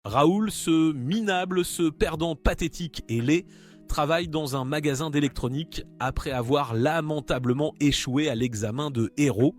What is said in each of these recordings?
Raoul, ce minable, ce perdant pathétique et laid, travaille dans un magasin d'électronique après avoir lamentablement échoué à l'examen de héros.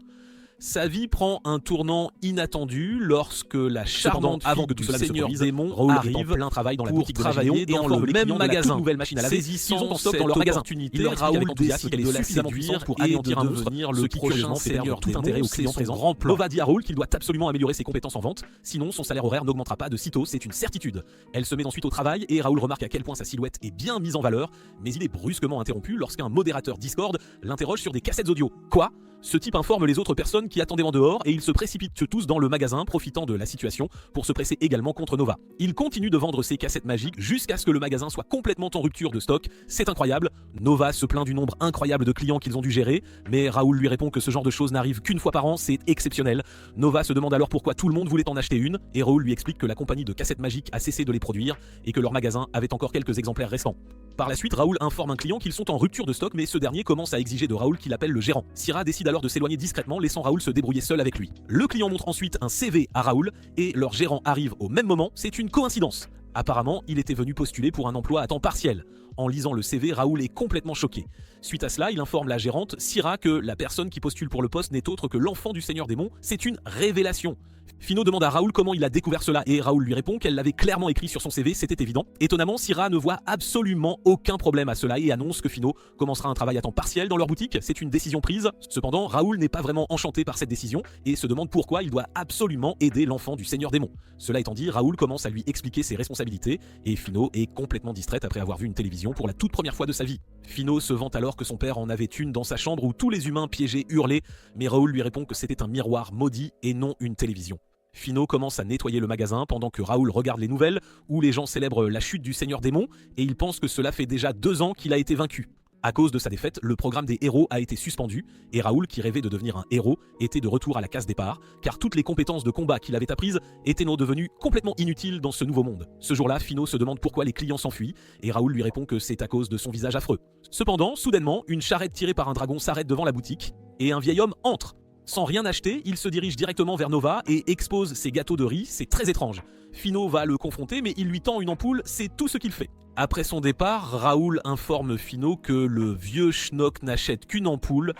Sa vie prend un tournant inattendu lorsque la charmante fille du seigneur démon arrive plein travail dans la pour boutique de travailler dans le même magasin. Nouvelle machine à laver. Saisissant Stock cette dans leur magasin. opportunité, Raoul décide de la séduire pour et anéantir de un monstre, devenir ce le qui prochain curieusement fait perdre seigneur tout démon. intérêt aux C'est clients son présents. grand plan. Nova dit à Raoul qu'il doit absolument améliorer ses compétences en vente, sinon son salaire horaire n'augmentera pas de sitôt, c'est une certitude. Elle se met ensuite au travail et Raoul remarque à quel point sa silhouette est bien mise en valeur, mais il est brusquement interrompu lorsqu'un modérateur Discord l'interroge sur des cassettes audio. Quoi ? Ce type informe les autres personnes qui attendaient en dehors et ils se précipitent tous dans le magasin, profitant de la situation pour se presser également contre Nova. Il continue de vendre ses cassettes magiques jusqu'à ce que le magasin soit complètement en rupture de stock. C'est incroyable. Nova se plaint du nombre incroyable de clients qu'ils ont dû gérer, mais Raoul lui répond que ce genre de choses n'arrive qu'une fois par an, c'est exceptionnel. Nova se demande alors pourquoi tout le monde voulait en acheter une, et Raoul lui explique que la compagnie de cassettes magiques a cessé de les produire et que leur magasin avait encore quelques exemplaires restants. Par la suite, Raoul informe un client qu'ils sont en rupture de stock, mais ce dernier commence à exiger de Raoul qu'il appelle le gérant. Syrah décide alors de s'éloigner discrètement, laissant Raoul se débrouiller seul avec lui. Le client montre ensuite un CV à Raoul, et leur gérant arrive au même moment, c'est une coïncidence. Apparemment, il était venu postuler pour un emploi à temps partiel. En lisant le CV, Raoul est complètement choqué. Suite à cela, il informe la gérante, Syrah, que la personne qui postule pour le poste n'est autre que l'enfant du Seigneur Démon. C'est une révélation. Fino demande à Raoul comment il a découvert cela et Raoul lui répond qu'elle l'avait clairement écrit sur son CV, c'était évident. Étonnamment, Syrah ne voit absolument aucun problème à cela et annonce que Fino commencera un travail à temps partiel dans leur boutique. C'est une décision prise. Cependant, Raoul n'est pas vraiment enchanté par cette décision et se demande pourquoi il doit absolument aider l'enfant du Seigneur Démon. Cela étant dit, Raoul commence à lui expliquer ses responsabilités et Fino est complètement distraite après avoir vu une télévision pour la toute première fois de sa vie. Fino se vante alors que son père en avait une dans sa chambre où tous les humains piégés hurlaient, mais Raoul lui répond que c'était un miroir maudit et non une télévision. Fino commence à nettoyer le magasin pendant que Raoul regarde les nouvelles où les gens célèbrent la chute du Seigneur Démon et il pense que cela fait déjà 2 ans qu'il a été vaincu. À cause de sa défaite, le programme des héros a été suspendu et Raoul, qui rêvait de devenir un héros, était de retour à la case départ car toutes les compétences de combat qu'il avait apprises étaient devenues complètement inutiles dans ce nouveau monde. Ce jour-là, Fino se demande pourquoi les clients s'enfuient et Raoul lui répond que c'est à cause de son visage affreux. Cependant, soudainement, une charrette tirée par un dragon s'arrête devant la boutique et un vieil homme entre. Sans rien acheter, il se dirige directement vers Nova et expose ses gâteaux de riz, c'est très étrange. Fino va le confronter mais il lui tend une ampoule, c'est tout ce qu'il fait. Après son départ, Raoul informe Fino que le vieux schnock n'achète qu'une ampoule,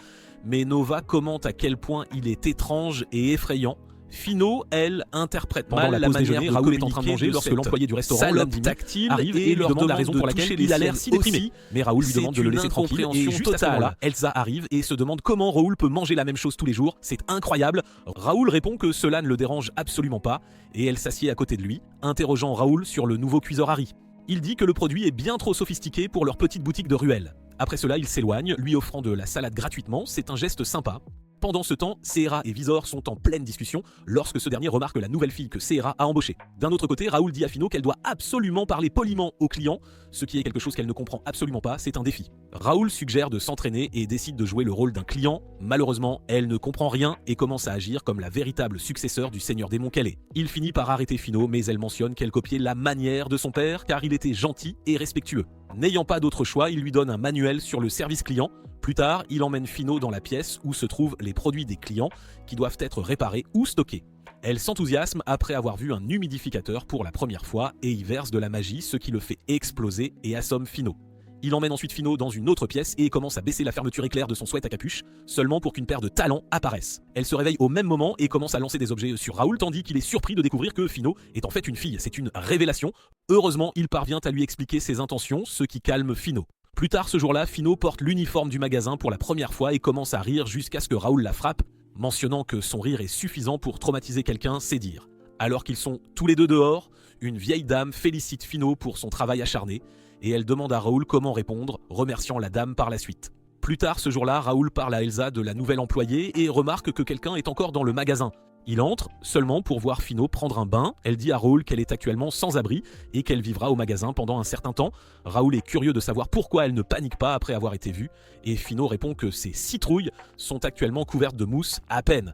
mais Nova commente à quel point il est étrange et effrayant. Fino, elle, interprète mal la manière de Raoul est en train de manger lorsque l'employé du restaurant, l'homme tactile, arrive et lui demande la raison pour laquelle il a l'air si déprimé. Mais Raoul lui demande de le laisser tranquille et juste à ce moment-là, Elsa arrive et se demande comment Raoul peut manger la même chose tous les jours, c'est incroyable. Raoul répond que cela ne le dérange absolument pas et elle s'assied à côté de lui, interrogeant Raoul sur le nouveau cuiseur Harry. Il dit que le produit est bien trop sophistiqué pour leur petite boutique de ruelle. Après cela, il s'éloigne, lui offrant de la salade gratuitement, c'est un geste sympa. Pendant ce temps, Sierra et Visor sont en pleine discussion lorsque ce dernier remarque la nouvelle fille que Sierra a embauchée. D'un autre côté, Raoul dit à Fino qu'elle doit absolument parler poliment aux clients, ce qui est quelque chose qu'elle ne comprend absolument pas, c'est un défi. Raoul suggère de s'entraîner et décide de jouer le rôle d'un client. Malheureusement, elle ne comprend rien et commence à agir comme la véritable successeur du Seigneur Démon qu'elle est. Il finit par arrêter Fino, mais elle mentionne qu'elle copiait la manière de son père car il était gentil et respectueux. N'ayant pas d'autre choix, il lui donne un manuel sur le service client. Plus tard, il emmène Fino dans la pièce où se trouvent les produits des clients qui doivent être réparés ou stockés. Elle s'enthousiasme après avoir vu un humidificateur pour la première fois et y verse de la magie, ce qui le fait exploser et assomme Fino. Il emmène ensuite Fino dans une autre pièce et commence à baisser la fermeture éclair de son sweat à capuche, seulement pour qu'une paire de talons apparaisse. Elle se réveille au même moment et commence à lancer des objets sur Raoul tandis qu'il est surpris de découvrir que Fino est en fait une fille. C'est une révélation. Heureusement, il parvient à lui expliquer ses intentions, ce qui calme Fino. Plus tard ce jour-là, Fino porte l'uniforme du magasin pour la première fois et commence à rire jusqu'à ce que Raoul la frappe, mentionnant que son rire est suffisant pour traumatiser quelqu'un, c'est dire. Alors qu'ils sont tous les deux dehors, une vieille dame félicite Fino pour son travail acharné et elle demande à Raoul comment répondre, remerciant la dame par la suite. Plus tard ce jour-là, Raoul parle à Elsa de la nouvelle employée et remarque que quelqu'un est encore dans le magasin. Il entre seulement pour voir Fino prendre un bain. Elle dit à Raoul qu'elle est actuellement sans abri et qu'elle vivra au magasin pendant un certain temps. Raoul est curieux de savoir pourquoi elle ne panique pas après avoir été vue et Fino répond que ses citrouilles sont actuellement couvertes de mousse à peine.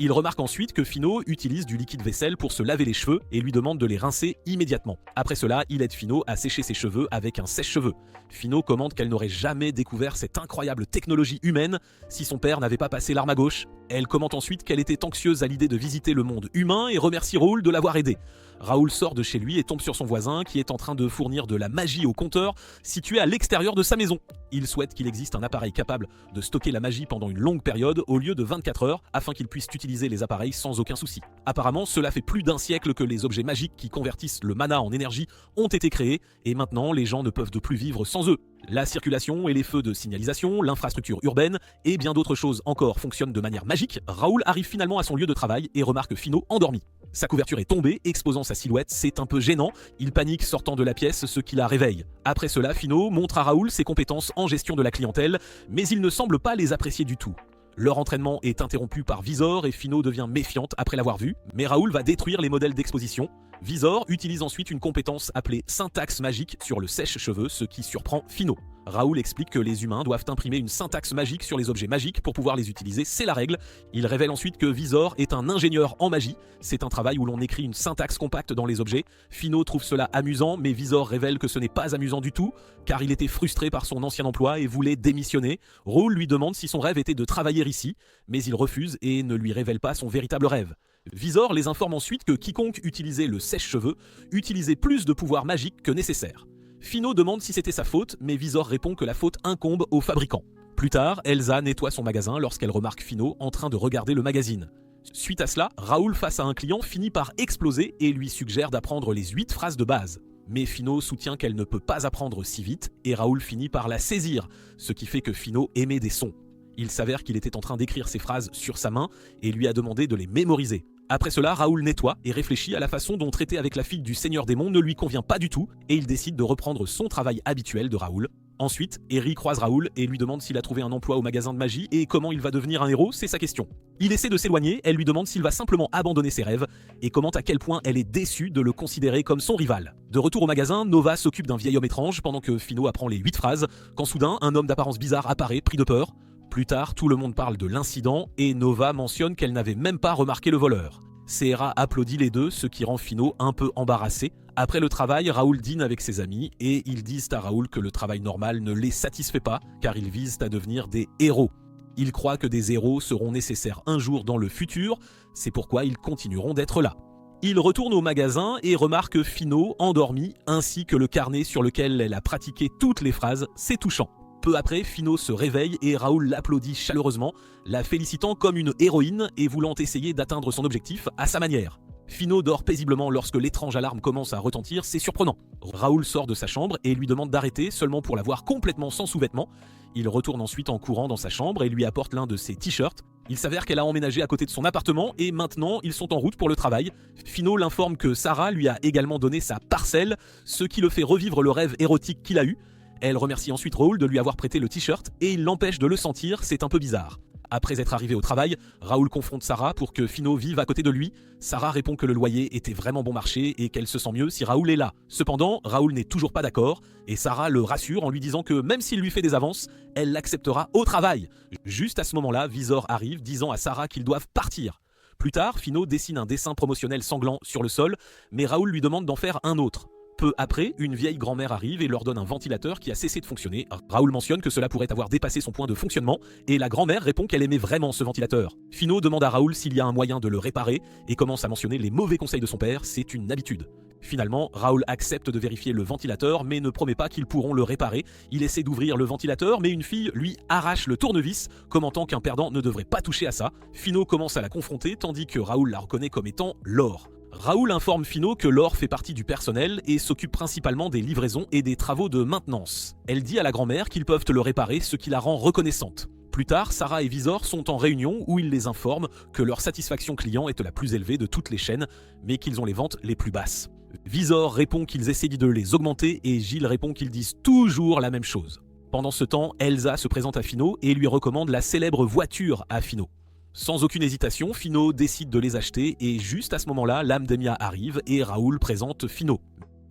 Il remarque ensuite que Fino utilise du liquide vaisselle pour se laver les cheveux et lui demande de les rincer immédiatement. Après cela, il aide Fino à sécher ses cheveux avec un sèche-cheveux. Fino commente qu'elle n'aurait jamais découvert cette incroyable technologie humaine si son père n'avait pas passé l'arme à gauche. Elle commente ensuite qu'elle était anxieuse à l'idée de visiter le monde humain et remercie Raoul de l'avoir aidé. Raoul sort de chez lui et tombe sur son voisin qui est en train de fournir de la magie au compteur situé à l'extérieur de sa maison. Il souhaite qu'il existe un appareil capable de stocker la magie pendant une longue période au lieu de 24 heures afin qu'il puisse utiliser les appareils sans aucun souci. Apparemment, cela fait plus d'1 siècle que les objets magiques qui convertissent le mana en énergie ont été créés et maintenant les gens ne peuvent de plus vivre sans eux. La circulation et les feux de signalisation, l'infrastructure urbaine et bien d'autres choses encore fonctionnent de manière magique. Raoul arrive finalement à son lieu de travail et remarque Finot endormi. Sa couverture est tombée, exposant sa silhouette, c'est un peu gênant, il panique sortant de la pièce, ce qui la réveille. Après cela, Finot montre à Raoul ses compétences en gestion de la clientèle, mais il ne semble pas les apprécier du tout. Leur entraînement est interrompu par Visor et Finot devient méfiante après l'avoir vu, mais Raoul va détruire les modèles d'exposition. Visor utilise ensuite une compétence appelée syntaxe magique sur le sèche-cheveux, ce qui surprend Finot. Raoul explique que les humains doivent imprimer une syntaxe magique sur les objets magiques pour pouvoir les utiliser, c'est la règle. Il révèle ensuite que Visor est un ingénieur en magie, c'est un travail où l'on écrit une syntaxe compacte dans les objets. Finot trouve cela amusant, mais Visor révèle que ce n'est pas amusant du tout, car il était frustré par son ancien emploi et voulait démissionner. Raoul lui demande si son rêve était de travailler ici, mais il refuse et ne lui révèle pas son véritable rêve. Visor les informe ensuite que quiconque utilisait le sèche-cheveux utilisait plus de pouvoirs magiques que nécessaire. Finot demande si c'était sa faute, mais Visor répond que la faute incombe au fabricant. Plus tard, Elsa nettoie son magasin lorsqu'elle remarque Finot en train de regarder le magazine. Suite à cela, Raoul face à un client finit par exploser et lui suggère d'apprendre les 8 phrases de base. Mais Finot soutient qu'elle ne peut pas apprendre si vite et Raoul finit par la saisir, ce qui fait que Finot émet des sons. Il s'avère qu'il était en train d'écrire ces phrases sur sa main et lui a demandé de les mémoriser. Après cela, Raoul nettoie et réfléchit à la façon dont traiter avec la fille du Seigneur Démon ne lui convient pas du tout et il décide de reprendre son travail habituel de Raoul. Ensuite, Eri croise Raoul et lui demande s'il a trouvé un emploi au magasin de magie et comment il va devenir un héros, c'est sa question. Il essaie de s'éloigner, elle lui demande s'il va simplement abandonner ses rêves et commente à quel point elle est déçue de le considérer comme son rival. De retour au magasin, Nova s'occupe d'un vieil homme étrange pendant que Finot apprend les 8 phrases, quand soudain, un homme d'apparence bizarre apparaît, pris de peur. Plus tard, tout le monde parle de l'incident et Nova mentionne qu'elle n'avait même pas remarqué le voleur. Sierra applaudit les deux, ce qui rend Finot un peu embarrassé. Après le travail, Raoul dîne avec ses amis et ils disent à Raoul que le travail normal ne les satisfait pas car ils visent à devenir des héros. Ils croient que des héros seront nécessaires un jour dans le futur, c'est pourquoi ils continueront d'être là. Il retourne au magasin et remarque Finot endormi ainsi que le carnet sur lequel elle a pratiqué toutes les phrases, c'est touchant. Peu après, Finot se réveille et Raoul l'applaudit chaleureusement, la félicitant comme une héroïne et voulant essayer d'atteindre son objectif à sa manière. Finot dort paisiblement lorsque l'étrange alarme commence à retentir, c'est surprenant. Raoul sort de sa chambre et lui demande d'arrêter seulement pour la voir complètement sans sous-vêtements. Il retourne ensuite en courant dans sa chambre et lui apporte l'un de ses t-shirts. Il s'avère qu'elle a emménagé à côté de son appartement et maintenant ils sont en route pour le travail. Finot l'informe que Sarah lui a également donné sa parcelle, ce qui le fait revivre le rêve érotique qu'il a eu. Elle remercie ensuite Raoul de lui avoir prêté le t-shirt et il l'empêche de le sentir, c'est un peu bizarre. Après être arrivé au travail, Raoul confronte Sarah pour que Finot vive à côté de lui. Sarah répond que le loyer était vraiment bon marché et qu'elle se sent mieux si Raoul est là. Cependant, Raoul n'est toujours pas d'accord et Sarah le rassure en lui disant que même s'il lui fait des avances, elle l'acceptera au travail. Juste à ce moment-là, Visor arrive disant à Sarah qu'ils doivent partir. Plus tard, Finot dessine un dessin promotionnel sanglant sur le sol, mais Raoul lui demande d'en faire un autre. Peu après, une vieille grand-mère arrive et leur donne un ventilateur qui a cessé de fonctionner. Raoul mentionne que cela pourrait avoir dépassé son point de fonctionnement et la grand-mère répond qu'elle aimait vraiment ce ventilateur. Finot demande à Raoul s'il y a un moyen de le réparer et commence à mentionner les mauvais conseils de son père, c'est une habitude. Finalement, Raoul accepte de vérifier le ventilateur mais ne promet pas qu'ils pourront le réparer. Il essaie d'ouvrir le ventilateur mais une fille lui arrache le tournevis, commentant qu'un perdant ne devrait pas toucher à ça. Finot commence à la confronter tandis que Raoul la reconnaît comme étant Laure. Raoul informe Finot que Laure fait partie du personnel et s'occupe principalement des livraisons et des travaux de maintenance. Elle dit à la grand-mère qu'ils peuvent le réparer, ce qui la rend reconnaissante. Plus tard, Sarah et Visor sont en réunion où ils les informent que leur satisfaction client est la plus élevée de toutes les chaînes, mais qu'ils ont les ventes les plus basses. Visor répond qu'ils essaient de les augmenter et Gilles répond qu'ils disent toujours la même chose. Pendant ce temps, Elsa se présente à Finot et lui recommande la célèbre voiture à Finot. Sans aucune hésitation, Finot décide de les acheter et juste à ce moment-là, l'âme d'Emia arrive et Raoul présente Finot.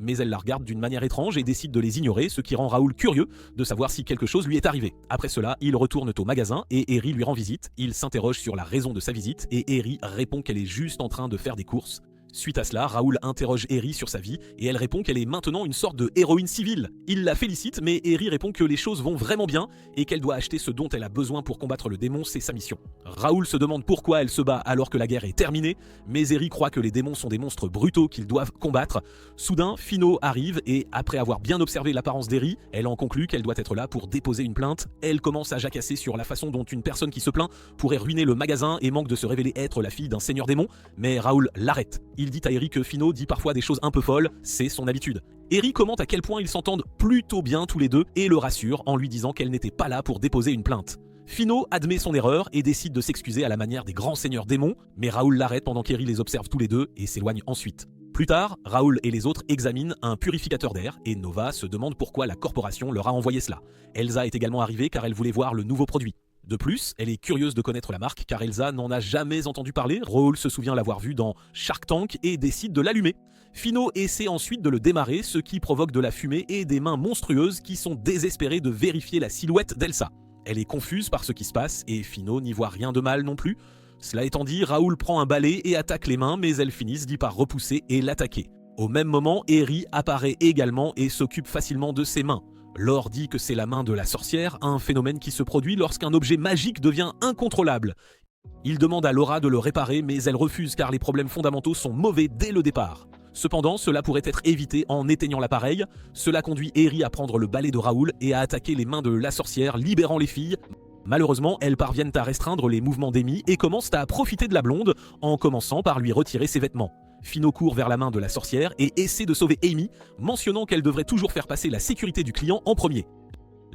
Mais elle la regarde d'une manière étrange et décide de les ignorer, ce qui rend Raoul curieux de savoir si quelque chose lui est arrivé. Après cela, ils retournent au magasin et Eri lui rend visite. Il s'interroge sur la raison de sa visite et Eri répond qu'elle est juste en train de faire des courses. Suite à cela, Raoul interroge Eri sur sa vie et elle répond qu'elle est maintenant une sorte de héroïne civile. Il la félicite, mais Eri répond que les choses vont vraiment bien et qu'elle doit acheter ce dont elle a besoin pour combattre le démon, c'est sa mission. Raoul se demande pourquoi elle se bat alors que la guerre est terminée, mais Eri croit que les démons sont des monstres brutaux qu'ils doivent combattre. Soudain, Fino arrive et après avoir bien observé l'apparence d'Eri, elle en conclut qu'elle doit être là pour déposer une plainte. Elle commence à jacasser sur la façon dont une personne qui se plaint pourrait ruiner le magasin et manque de se révéler être la fille d'un seigneur démon, mais Raoul l'arrête. Il dit à Eri que Fino dit parfois des choses un peu folles, c'est son habitude. Eri commente à quel point ils s'entendent plutôt bien tous les deux et le rassure en lui disant qu'elle n'était pas là pour déposer une plainte. Fino admet son erreur et décide de s'excuser à la manière des grands seigneurs démons, mais Raoul l'arrête pendant qu'Eri les observe tous les deux et s'éloigne ensuite. Plus tard, Raoul et les autres examinent un purificateur d'air et Nova se demande pourquoi la corporation leur a envoyé cela. Elsa est également arrivée car elle voulait voir le nouveau produit. De plus, elle est curieuse de connaître la marque car Elsa n'en a jamais entendu parler. Raoul se souvient l'avoir vu dans Shark Tank et décide de l'allumer. Fino essaie ensuite de le démarrer, ce qui provoque de la fumée et des mains monstrueuses qui sont désespérées de vérifier la silhouette d'Elsa. Elle est confuse par ce qui se passe et Fino n'y voit rien de mal non plus. Cela étant dit, Raoul prend un balai et attaque les mains, mais elles finissent d'y par repousser et l'attaquer. Au même moment, Eri apparaît également et s'occupe facilement de ses mains. Lore dit que c'est la main de la sorcière, un phénomène qui se produit lorsqu'un objet magique devient incontrôlable. Il demande à Laura de le réparer, mais elle refuse car les problèmes fondamentaux sont mauvais dès le départ. Cependant, cela pourrait être évité en éteignant l'appareil. Cela conduit Eri à prendre le balai de Raoul et à attaquer les mains de la sorcière, libérant les filles. Malheureusement, elles parviennent à restreindre les mouvements d'Amy et commencent à profiter de la blonde en commençant par lui retirer ses vêtements. Fino court vers la main de la sorcière et essaie de sauver Amy, mentionnant qu'elle devrait toujours faire passer la sécurité du client en premier.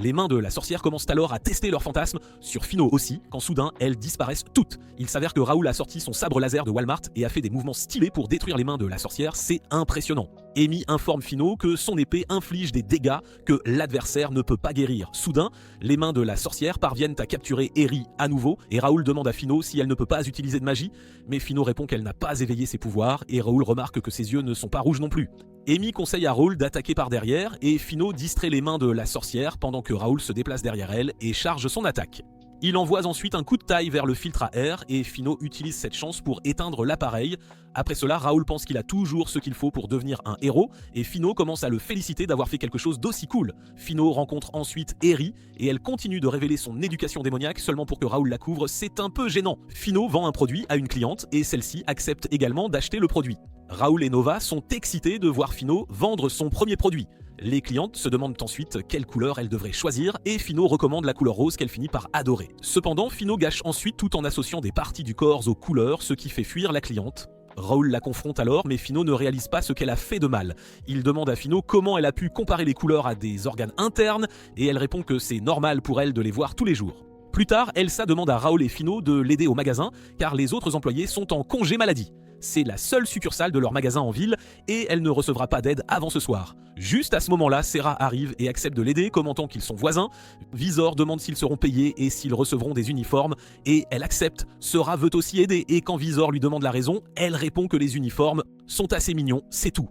Les mains de la sorcière commencent alors à tester leurs fantasmes sur Fino aussi, quand soudain elles disparaissent toutes. Il s'avère que Raoul a sorti son sabre laser de Walmart et a fait des mouvements stylés pour détruire les mains de la sorcière, c'est impressionnant. Amy informe Fino que son épée inflige des dégâts que l'adversaire ne peut pas guérir. Soudain, les mains de la sorcière parviennent à capturer Eri à nouveau et Raoul demande à Fino si elle ne peut pas utiliser de magie, mais Fino répond qu'elle n'a pas éveillé ses pouvoirs et Raoul remarque que ses yeux ne sont pas rouges non plus. Amy conseille à Raoul d'attaquer par derrière et Fino distrait les mains de la sorcière pendant que Raoul se déplace derrière elle et charge son attaque. Il envoie ensuite un coup de taille vers le filtre à air et Fino utilise cette chance pour éteindre l'appareil. Après cela, Raoul pense qu'il a toujours ce qu'il faut pour devenir un héros et Fino commence à le féliciter d'avoir fait quelque chose d'aussi cool. Fino rencontre ensuite Eri et elle continue de révéler son éducation démoniaque seulement pour que Raoul la couvre, c'est un peu gênant. Fino vend un produit à une cliente et celle-ci accepte également d'acheter le produit. Raoul et Nova sont excités de voir Fino vendre son premier produit. Les clientes se demandent ensuite quelle couleur elles devraient choisir et Fino recommande la couleur rose qu'elle finit par adorer. Cependant, Fino gâche ensuite tout en associant des parties du corps aux couleurs, ce qui fait fuir la cliente. Raoul la confronte alors, mais Fino ne réalise pas ce qu'elle a fait de mal. Il demande à Fino comment elle a pu comparer les couleurs à des organes internes et elle répond que c'est normal pour elle de les voir tous les jours. Plus tard, Elsa demande à Raoul et Fino de l'aider au magasin car les autres employés sont en congé maladie. C'est la seule succursale de leur magasin en ville et elle ne recevra pas d'aide avant ce soir. Juste à ce moment-là, Serra arrive et accepte de l'aider, commentant qu'ils sont voisins. Visor demande s'ils seront payés et s'ils recevront des uniformes et elle accepte. Serra veut aussi aider et quand Visor lui demande la raison, elle répond que les uniformes sont assez mignons, c'est tout.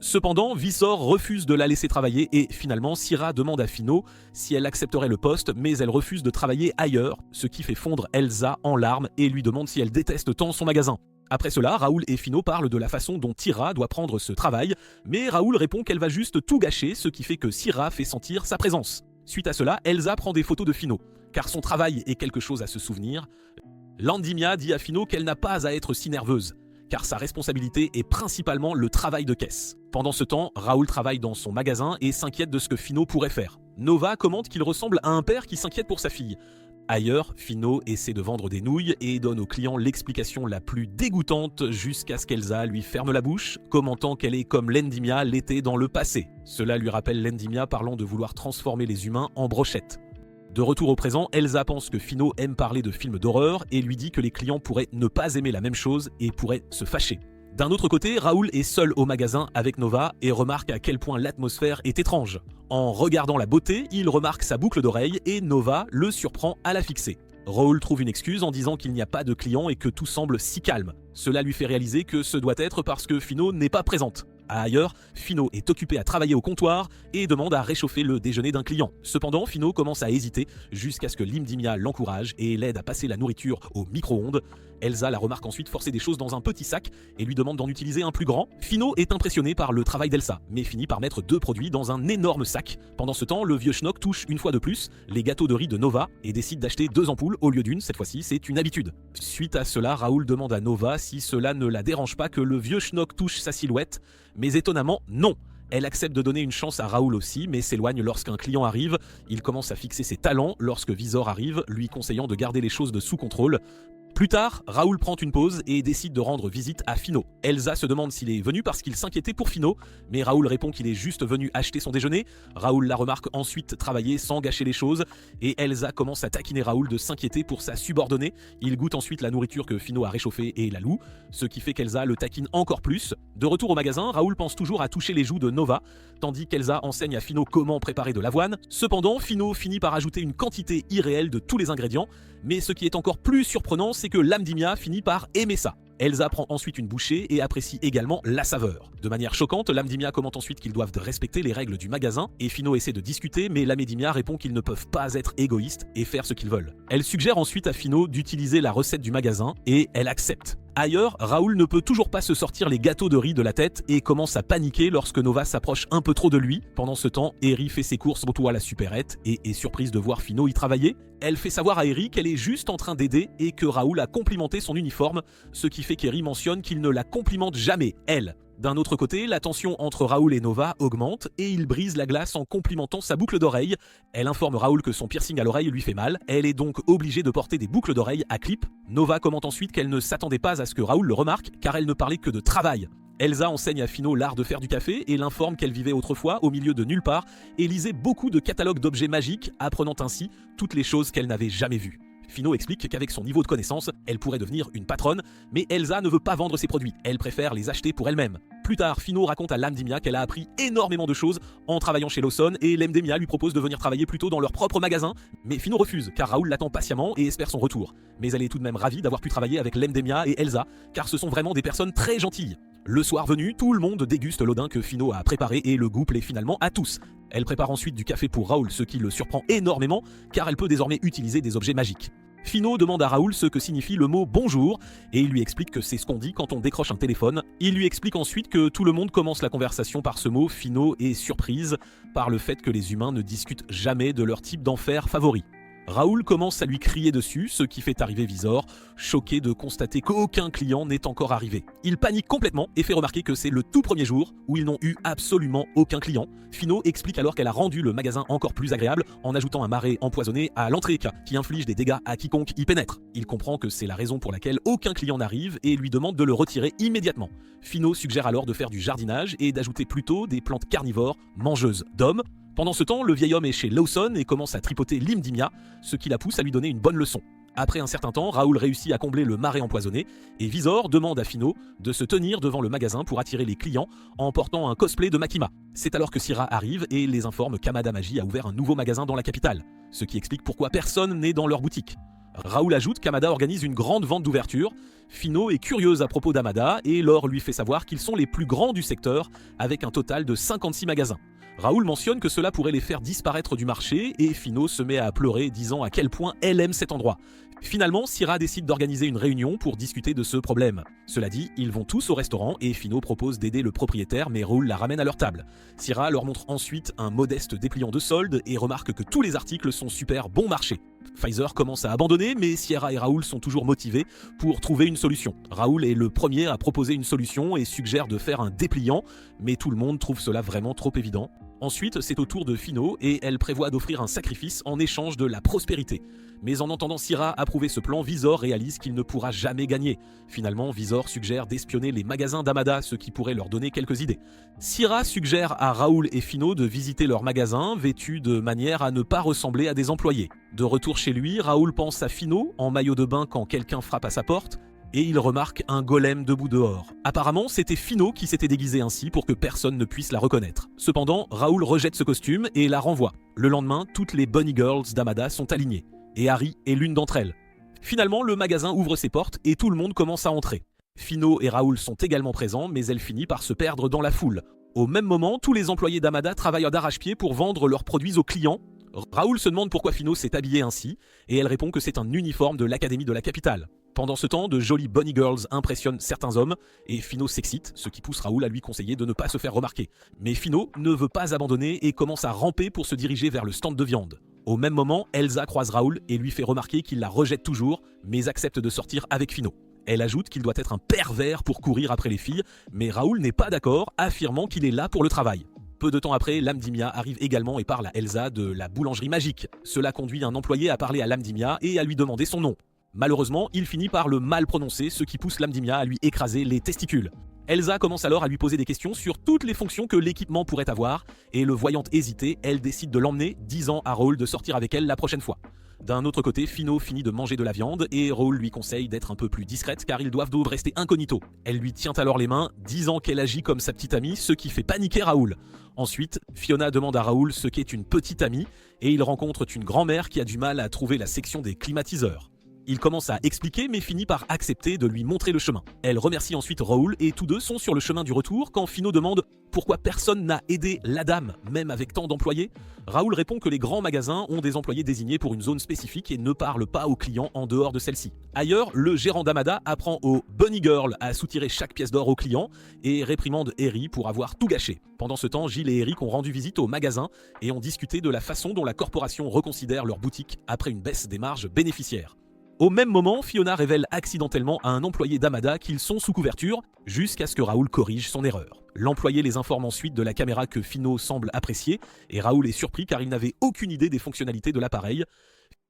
Cependant, Visor refuse de la laisser travailler et finalement Syrah demande à Fino si elle accepterait le poste, mais elle refuse de travailler ailleurs, ce qui fait fondre Elsa en larmes et lui demande si elle déteste tant son magasin. Après cela, Raoul et Fino parlent de la façon dont Tyra doit prendre ce travail, mais Raoul répond qu'elle va juste tout gâcher, ce qui fait que Syrah fait sentir sa présence. Suite à cela, Elsa prend des photos de Fino, car son travail est quelque chose à se souvenir. Landimia dit à Fino qu'elle n'a pas à être si nerveuse, car sa responsabilité est principalement le travail de caisse. Pendant ce temps, Raoul travaille dans son magasin et s'inquiète de ce que Fino pourrait faire. Nova commente qu'il ressemble à un père qui s'inquiète pour sa fille. Ailleurs, Fino essaie de vendre des nouilles et donne au client l'explication la plus dégoûtante jusqu'à ce qu'Elsa lui ferme la bouche, commentant qu'elle est comme Landimia l'était dans le passé. Cela lui rappelle Landimia parlant de vouloir transformer les humains en brochettes. De retour au présent, Elsa pense que Fino aime parler de films d'horreur et lui dit que les clients pourraient ne pas aimer la même chose et pourraient se fâcher. D'un autre côté, Raoul est seul au magasin avec Nova et remarque à quel point l'atmosphère est étrange. En regardant la beauté, il remarque sa boucle d'oreille et Nova le surprend à la fixer. Raoul trouve une excuse en disant qu'il n'y a pas de clients et que tout semble si calme. Cela lui fait réaliser que ce doit être parce que Fino n'est pas présente. Ailleurs, Finot est occupé à travailler au comptoir et demande à réchauffer le déjeuner d'un client. Cependant, Finot commence à hésiter jusqu'à ce que Limdimia l'encourage et l'aide à passer la nourriture au micro-ondes. Elsa la remarque ensuite forcer des choses dans un petit sac et lui demande d'en utiliser un plus grand. Finot est impressionné par le travail d'Elsa, mais finit par mettre 2 produits dans un énorme sac. Pendant ce temps, le vieux schnock touche une fois de plus les gâteaux de riz de Nova et décide d'acheter 2 ampoules au lieu d'une. Cette fois-ci, c'est une habitude. Suite à cela, Raoul demande à Nova si cela ne la dérange pas que le vieux schnock touche sa silhouette, mais étonnamment, non. Elle accepte de donner une chance à Raoul aussi, mais s'éloigne lorsqu'un client arrive. Il commence à fixer ses talents lorsque Visor arrive, lui conseillant de garder les choses sous contrôle. Plus tard, Raoul prend une pause et décide de rendre visite à Finot. Elsa se demande s'il est venu parce qu'il s'inquiétait pour Finot, mais Raoul répond qu'il est juste venu acheter son déjeuner. Raoul la remarque ensuite travailler sans gâcher les choses, et Elsa commence à taquiner Raoul de s'inquiéter pour sa subordonnée. Il goûte ensuite la nourriture que Finot a réchauffée et la loue, ce qui fait qu'Elsa le taquine encore plus. De retour au magasin, Raoul pense toujours à toucher les joues de Nova, tandis qu'Elsa enseigne à Finot comment préparer de l'avoine. Cependant, Finot finit par ajouter une quantité irréelle de tous les ingrédients, mais ce qui est encore plus surprenant, c'est que Limdimia finit par aimer ça. Elsa prend ensuite une bouchée et apprécie également la saveur. De manière choquante, Limdimia commente ensuite qu'ils doivent respecter les règles du magasin et Finot essaie de discuter, mais Limdimia répond qu'ils ne peuvent pas être égoïstes et faire ce qu'ils veulent. Elle suggère ensuite à Finot d'utiliser la recette du magasin et elle accepte. Ailleurs, Raoul ne peut toujours pas se sortir les gâteaux de riz de la tête et commence à paniquer lorsque Nova s'approche un peu trop de lui. Pendant ce temps, Eri fait ses courses au à la supérette et est surprise de voir Finot y travailler. Elle fait savoir à Eri qu'elle est juste en train d'aider et que Raoul a complimenté son uniforme, ce qui fait qu'Eri mentionne qu'il ne la complimente jamais, elle. D'un autre côté, la tension entre Raoul et Nova augmente et il brise la glace en complimentant sa boucle d'oreille. Elle informe Raoul que son piercing à l'oreille lui fait mal, elle est donc obligée de porter des boucles d'oreille à clip. Nova commente ensuite qu'elle ne s'attendait pas à ce que Raoul le remarque car elle ne parlait que de travail. Elsa enseigne à Finot l'art de faire du café et l'informe qu'elle vivait autrefois au milieu de nulle part et lisait beaucoup de catalogues d'objets magiques, apprenant ainsi toutes les choses qu'elle n'avait jamais vues. Finot explique qu'avec son niveau de connaissance, elle pourrait devenir une patronne, mais Elsa ne veut pas vendre ses produits, elle préfère les acheter pour elle-même. Plus tard, Finot raconte à Limdimia qu'elle a appris énormément de choses en travaillant chez Lawson et Limdimia lui propose de venir travailler plutôt dans leur propre magasin, mais Finot refuse car Raoul l'attend patiemment et espère son retour. Mais elle est tout de même ravie d'avoir pu travailler avec Limdimia et Elsa, car ce sont vraiment des personnes très gentilles. Le soir venu, tout le monde déguste l'odin que Finot a préparé et le goût plaît finalement à tous. Elle prépare ensuite du café pour Raoul, ce qui le surprend énormément car elle peut désormais utiliser des objets magiques. Finot demande à Raoul ce que signifie le mot bonjour et il lui explique que c'est ce qu'on dit quand on décroche un téléphone. Il lui explique ensuite que tout le monde commence la conversation par ce mot. Finot est surprise par le fait que les humains ne discutent jamais de leur type d'enfer favori. Raoul commence à lui crier dessus, ce qui fait arriver Visor, choqué de constater qu'aucun client n'est encore arrivé. Il panique complètement et fait remarquer que c'est le tout premier jour où ils n'ont eu absolument aucun client. Finot explique alors qu'elle a rendu le magasin encore plus agréable en ajoutant un marais empoisonné à l'entrée qui inflige des dégâts à quiconque y pénètre. Il comprend que c'est la raison pour laquelle aucun client n'arrive et lui demande de le retirer immédiatement. Finot suggère alors de faire du jardinage et d'ajouter plutôt des plantes carnivores mangeuses d'hommes. Pendant ce temps, le vieil homme est chez Lawson et commence à tripoter Limdimia, ce qui la pousse à lui donner une bonne leçon. Après un certain temps, Raoul réussit à combler le marais empoisonné et Visor demande à Finot de se tenir devant le magasin pour attirer les clients en portant un cosplay de Makima. C'est alors que Syrah arrive et les informe qu'Amada Magie a ouvert un nouveau magasin dans la capitale, ce qui explique pourquoi personne n'est dans leur boutique. Raoul ajoute qu'Amada organise une grande vente d'ouverture. Finot est curieuse à propos d'Amada et Laure lui fait savoir qu'ils sont les plus grands du secteur avec un total de 56 magasins. Raoul mentionne que cela pourrait les faire disparaître du marché et Finot se met à pleurer disant à quel point elle aime cet endroit. Finalement, Syrah décide d'organiser une réunion pour discuter de ce problème. Cela dit, ils vont tous au restaurant et Finot propose d'aider le propriétaire mais Raoul la ramène à leur table. Syrah leur montre ensuite un modeste dépliant de solde et remarque que tous les articles sont super bon marché. Pfizer commence à abandonner, mais Sierra et Raoul sont toujours motivés pour trouver une solution. Raoul est le premier à proposer une solution et suggère de faire un dépliant, mais tout le monde trouve cela vraiment trop évident. Ensuite, c'est au tour de Finot et elle prévoit d'offrir un sacrifice en échange de la prospérité. Mais en entendant Syrah approuver ce plan, Visor réalise qu'il ne pourra jamais gagner. Finalement, Visor suggère d'espionner les magasins d'Amada, ce qui pourrait leur donner quelques idées. Syrah suggère à Raoul et Finot de visiter leurs magasins, vêtus de manière à ne pas ressembler à des employés. De retour chez lui, Raoul pense à Finot, en maillot de bain quand quelqu'un frappe à sa porte, et il remarque un golem debout dehors. Apparemment, c'était Finot qui s'était déguisé ainsi pour que personne ne puisse la reconnaître. Cependant, Raoul rejette ce costume et la renvoie. Le lendemain, toutes les Bunny Girls d'Amada sont alignées, et Harry est l'une d'entre elles. Finalement, le magasin ouvre ses portes et tout le monde commence à entrer. Fino et Raoul sont également présents, mais elle finit par se perdre dans la foule. Au même moment, tous les employés d'Amada travaillent d'arrache-pied pour vendre leurs produits aux clients. Raoul se demande pourquoi Fino s'est habillée ainsi, et elle répond que c'est un uniforme de l'académie de la capitale. Pendant ce temps, de jolies bunny girls impressionnent certains hommes, et Fino s'excite, ce qui pousse Raoul à lui conseiller de ne pas se faire remarquer. Mais Fino ne veut pas abandonner et commence à ramper pour se diriger vers le stand de viande. Au même moment, Elsa croise Raoul et lui fait remarquer qu'il la rejette toujours, mais accepte de sortir avec Fino. Elle ajoute qu'il doit être un pervers pour courir après les filles, mais Raoul n'est pas d'accord, affirmant qu'il est là pour le travail. Peu de temps après, Lamdimia arrive également et parle à Elsa de la boulangerie magique. Cela conduit un employé à parler à Lamdimia et à lui demander son nom. Malheureusement, il finit par le mal prononcer, ce qui pousse Lamdimia à lui écraser les testicules. Elsa commence alors à lui poser des questions sur toutes les fonctions que l'équipement pourrait avoir, et le voyant hésiter, elle décide de l'emmener, disant à Raoul de sortir avec elle la prochaine fois. D'un autre côté, Fino finit de manger de la viande et Raoul lui conseille d'être un peu plus discrète car ils doivent rester incognito. Elle lui tient alors les mains, disant qu'elle agit comme sa petite amie, ce qui fait paniquer Raoul. Ensuite, Fiona demande à Raoul ce qu'est une petite amie et ils rencontrent une grand-mère qui a du mal à trouver la section des climatiseurs. Il commence à expliquer mais finit par accepter de lui montrer le chemin. Elle remercie ensuite Raoul et tous deux sont sur le chemin du retour quand Fino demande pourquoi personne n'a aidé la dame, même avec tant d'employés. Raoul répond que les grands magasins ont des employés désignés pour une zone spécifique et ne parlent pas aux clients en dehors de celle-ci. Ailleurs, le gérant d'Amada apprend aux Bunny Girls à soutirer chaque pièce d'or aux clients et réprimande Eri pour avoir tout gâché. Pendant ce temps, Gilles et Eric ont rendu visite au magasin et ont discuté de la façon dont la corporation reconsidère leur boutique après une baisse des marges bénéficiaires. Au même moment, Fiona révèle accidentellement à un employé d'Amada qu'ils sont sous couverture, jusqu'à ce que Raoul corrige son erreur. L'employé les informe ensuite de la caméra que Fino semble apprécier, et Raoul est surpris car il n'avait aucune idée des fonctionnalités de l'appareil.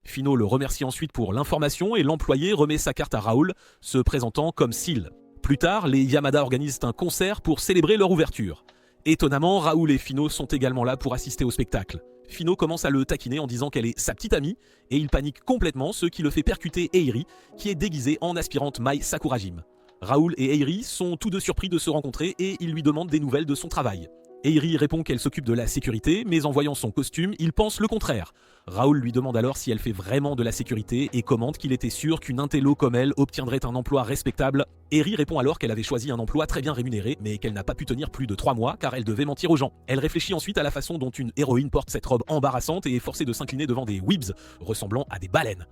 Fino le remercie ensuite pour l'information et l'employé remet sa carte à Raoul, se présentant comme Seal. Plus tard, les Yamada organisent un concert pour célébrer leur ouverture. Étonnamment, Raoul et Fino sont également là pour assister au spectacle. Fino commence à le taquiner en disant qu'elle est sa petite amie et il panique complètement, ce qui le fait percuter Eiri, qui est déguisée en aspirante Mai Sakurajime. Raoul et Eiri sont tous deux surpris de se rencontrer et ils lui demandent des nouvelles de son travail. Eiri répond qu'elle s'occupe de la sécurité, mais en voyant son costume, il pense le contraire. Raoul lui demande alors si elle fait vraiment de la sécurité et commente qu'il était sûr qu'une intello comme elle obtiendrait un emploi respectable. Eiri répond alors qu'elle avait choisi un emploi très bien rémunéré, mais qu'elle n'a pas pu tenir plus de 3 mois car elle devait mentir aux gens. Elle réfléchit ensuite à la façon dont une héroïne porte cette robe embarrassante et est forcée de s'incliner devant des weebs ressemblant à des baleines.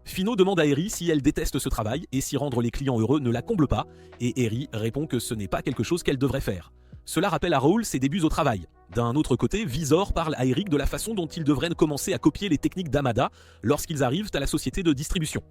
Fino demande à Eri si elle déteste ce travail et si rendre les clients heureux ne la comble pas, et Eri répond que ce n'est pas quelque chose qu'elle devrait faire. Cela rappelle à Raoul ses débuts au travail. D'un autre côté, Visor parle à Eric de la façon dont il devrait commencer à copier les techniques d'Amada lorsqu'ils arrivent à la société de distribution.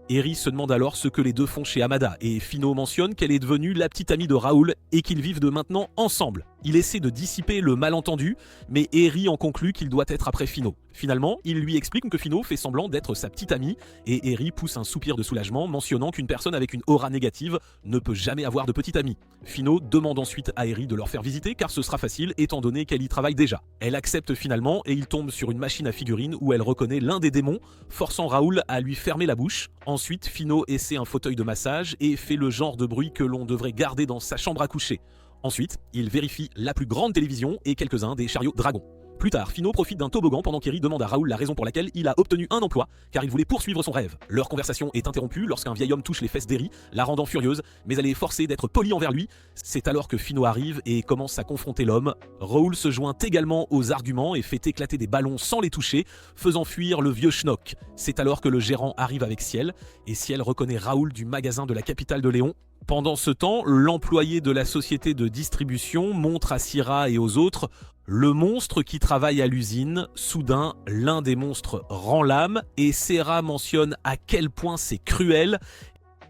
Eri se demande alors ce que les deux font chez Amada et Fino mentionne qu'elle est devenue la petite amie de Raoul et qu'ils vivent de maintenant ensemble. Il essaie de dissiper le malentendu, mais Eri en conclut qu'il doit être après Fino. Finalement, il lui explique que Fino fait semblant d'être sa petite amie et Eri pousse un soupir de soulagement mentionnant qu'une personne avec une aura négative ne peut jamais avoir de petite amie. Fino demande ensuite à Eri de leur faire visiter car ce sera facile étant donné qu'elle y travaille déjà. Elle accepte finalement et il tombe sur une machine à figurines où elle reconnaît l'un des démons, forçant Raoul à lui fermer la bouche. Ensuite, Fino essaie un fauteuil de massage et fait le genre de bruit que l'on devrait garder dans sa chambre à coucher. Ensuite, il vérifie la plus grande télévision et quelques-uns des chariots dragons. Plus tard, Fino profite d'un toboggan pendant qu'Eri demande à Raoul la raison pour laquelle il a obtenu un emploi, car il voulait poursuivre son rêve. Leur conversation est interrompue lorsqu'un vieil homme touche les fesses d'Eri, la rendant furieuse, mais elle est forcée d'être polie envers lui. C'est alors que Fino arrive et commence à confronter l'homme. Raoul se joint également aux arguments et fait éclater des ballons sans les toucher, faisant fuir le vieux schnock. C'est alors que le gérant arrive avec Ciel, et Ciel reconnaît Raoul du magasin de la capitale de Léon. Pendant ce temps, l'employé de la société de distribution montre à Syrah et aux autres le monstre qui travaille à l'usine. Soudain, l'un des monstres rend l'âme et Syrah mentionne à quel point c'est cruel.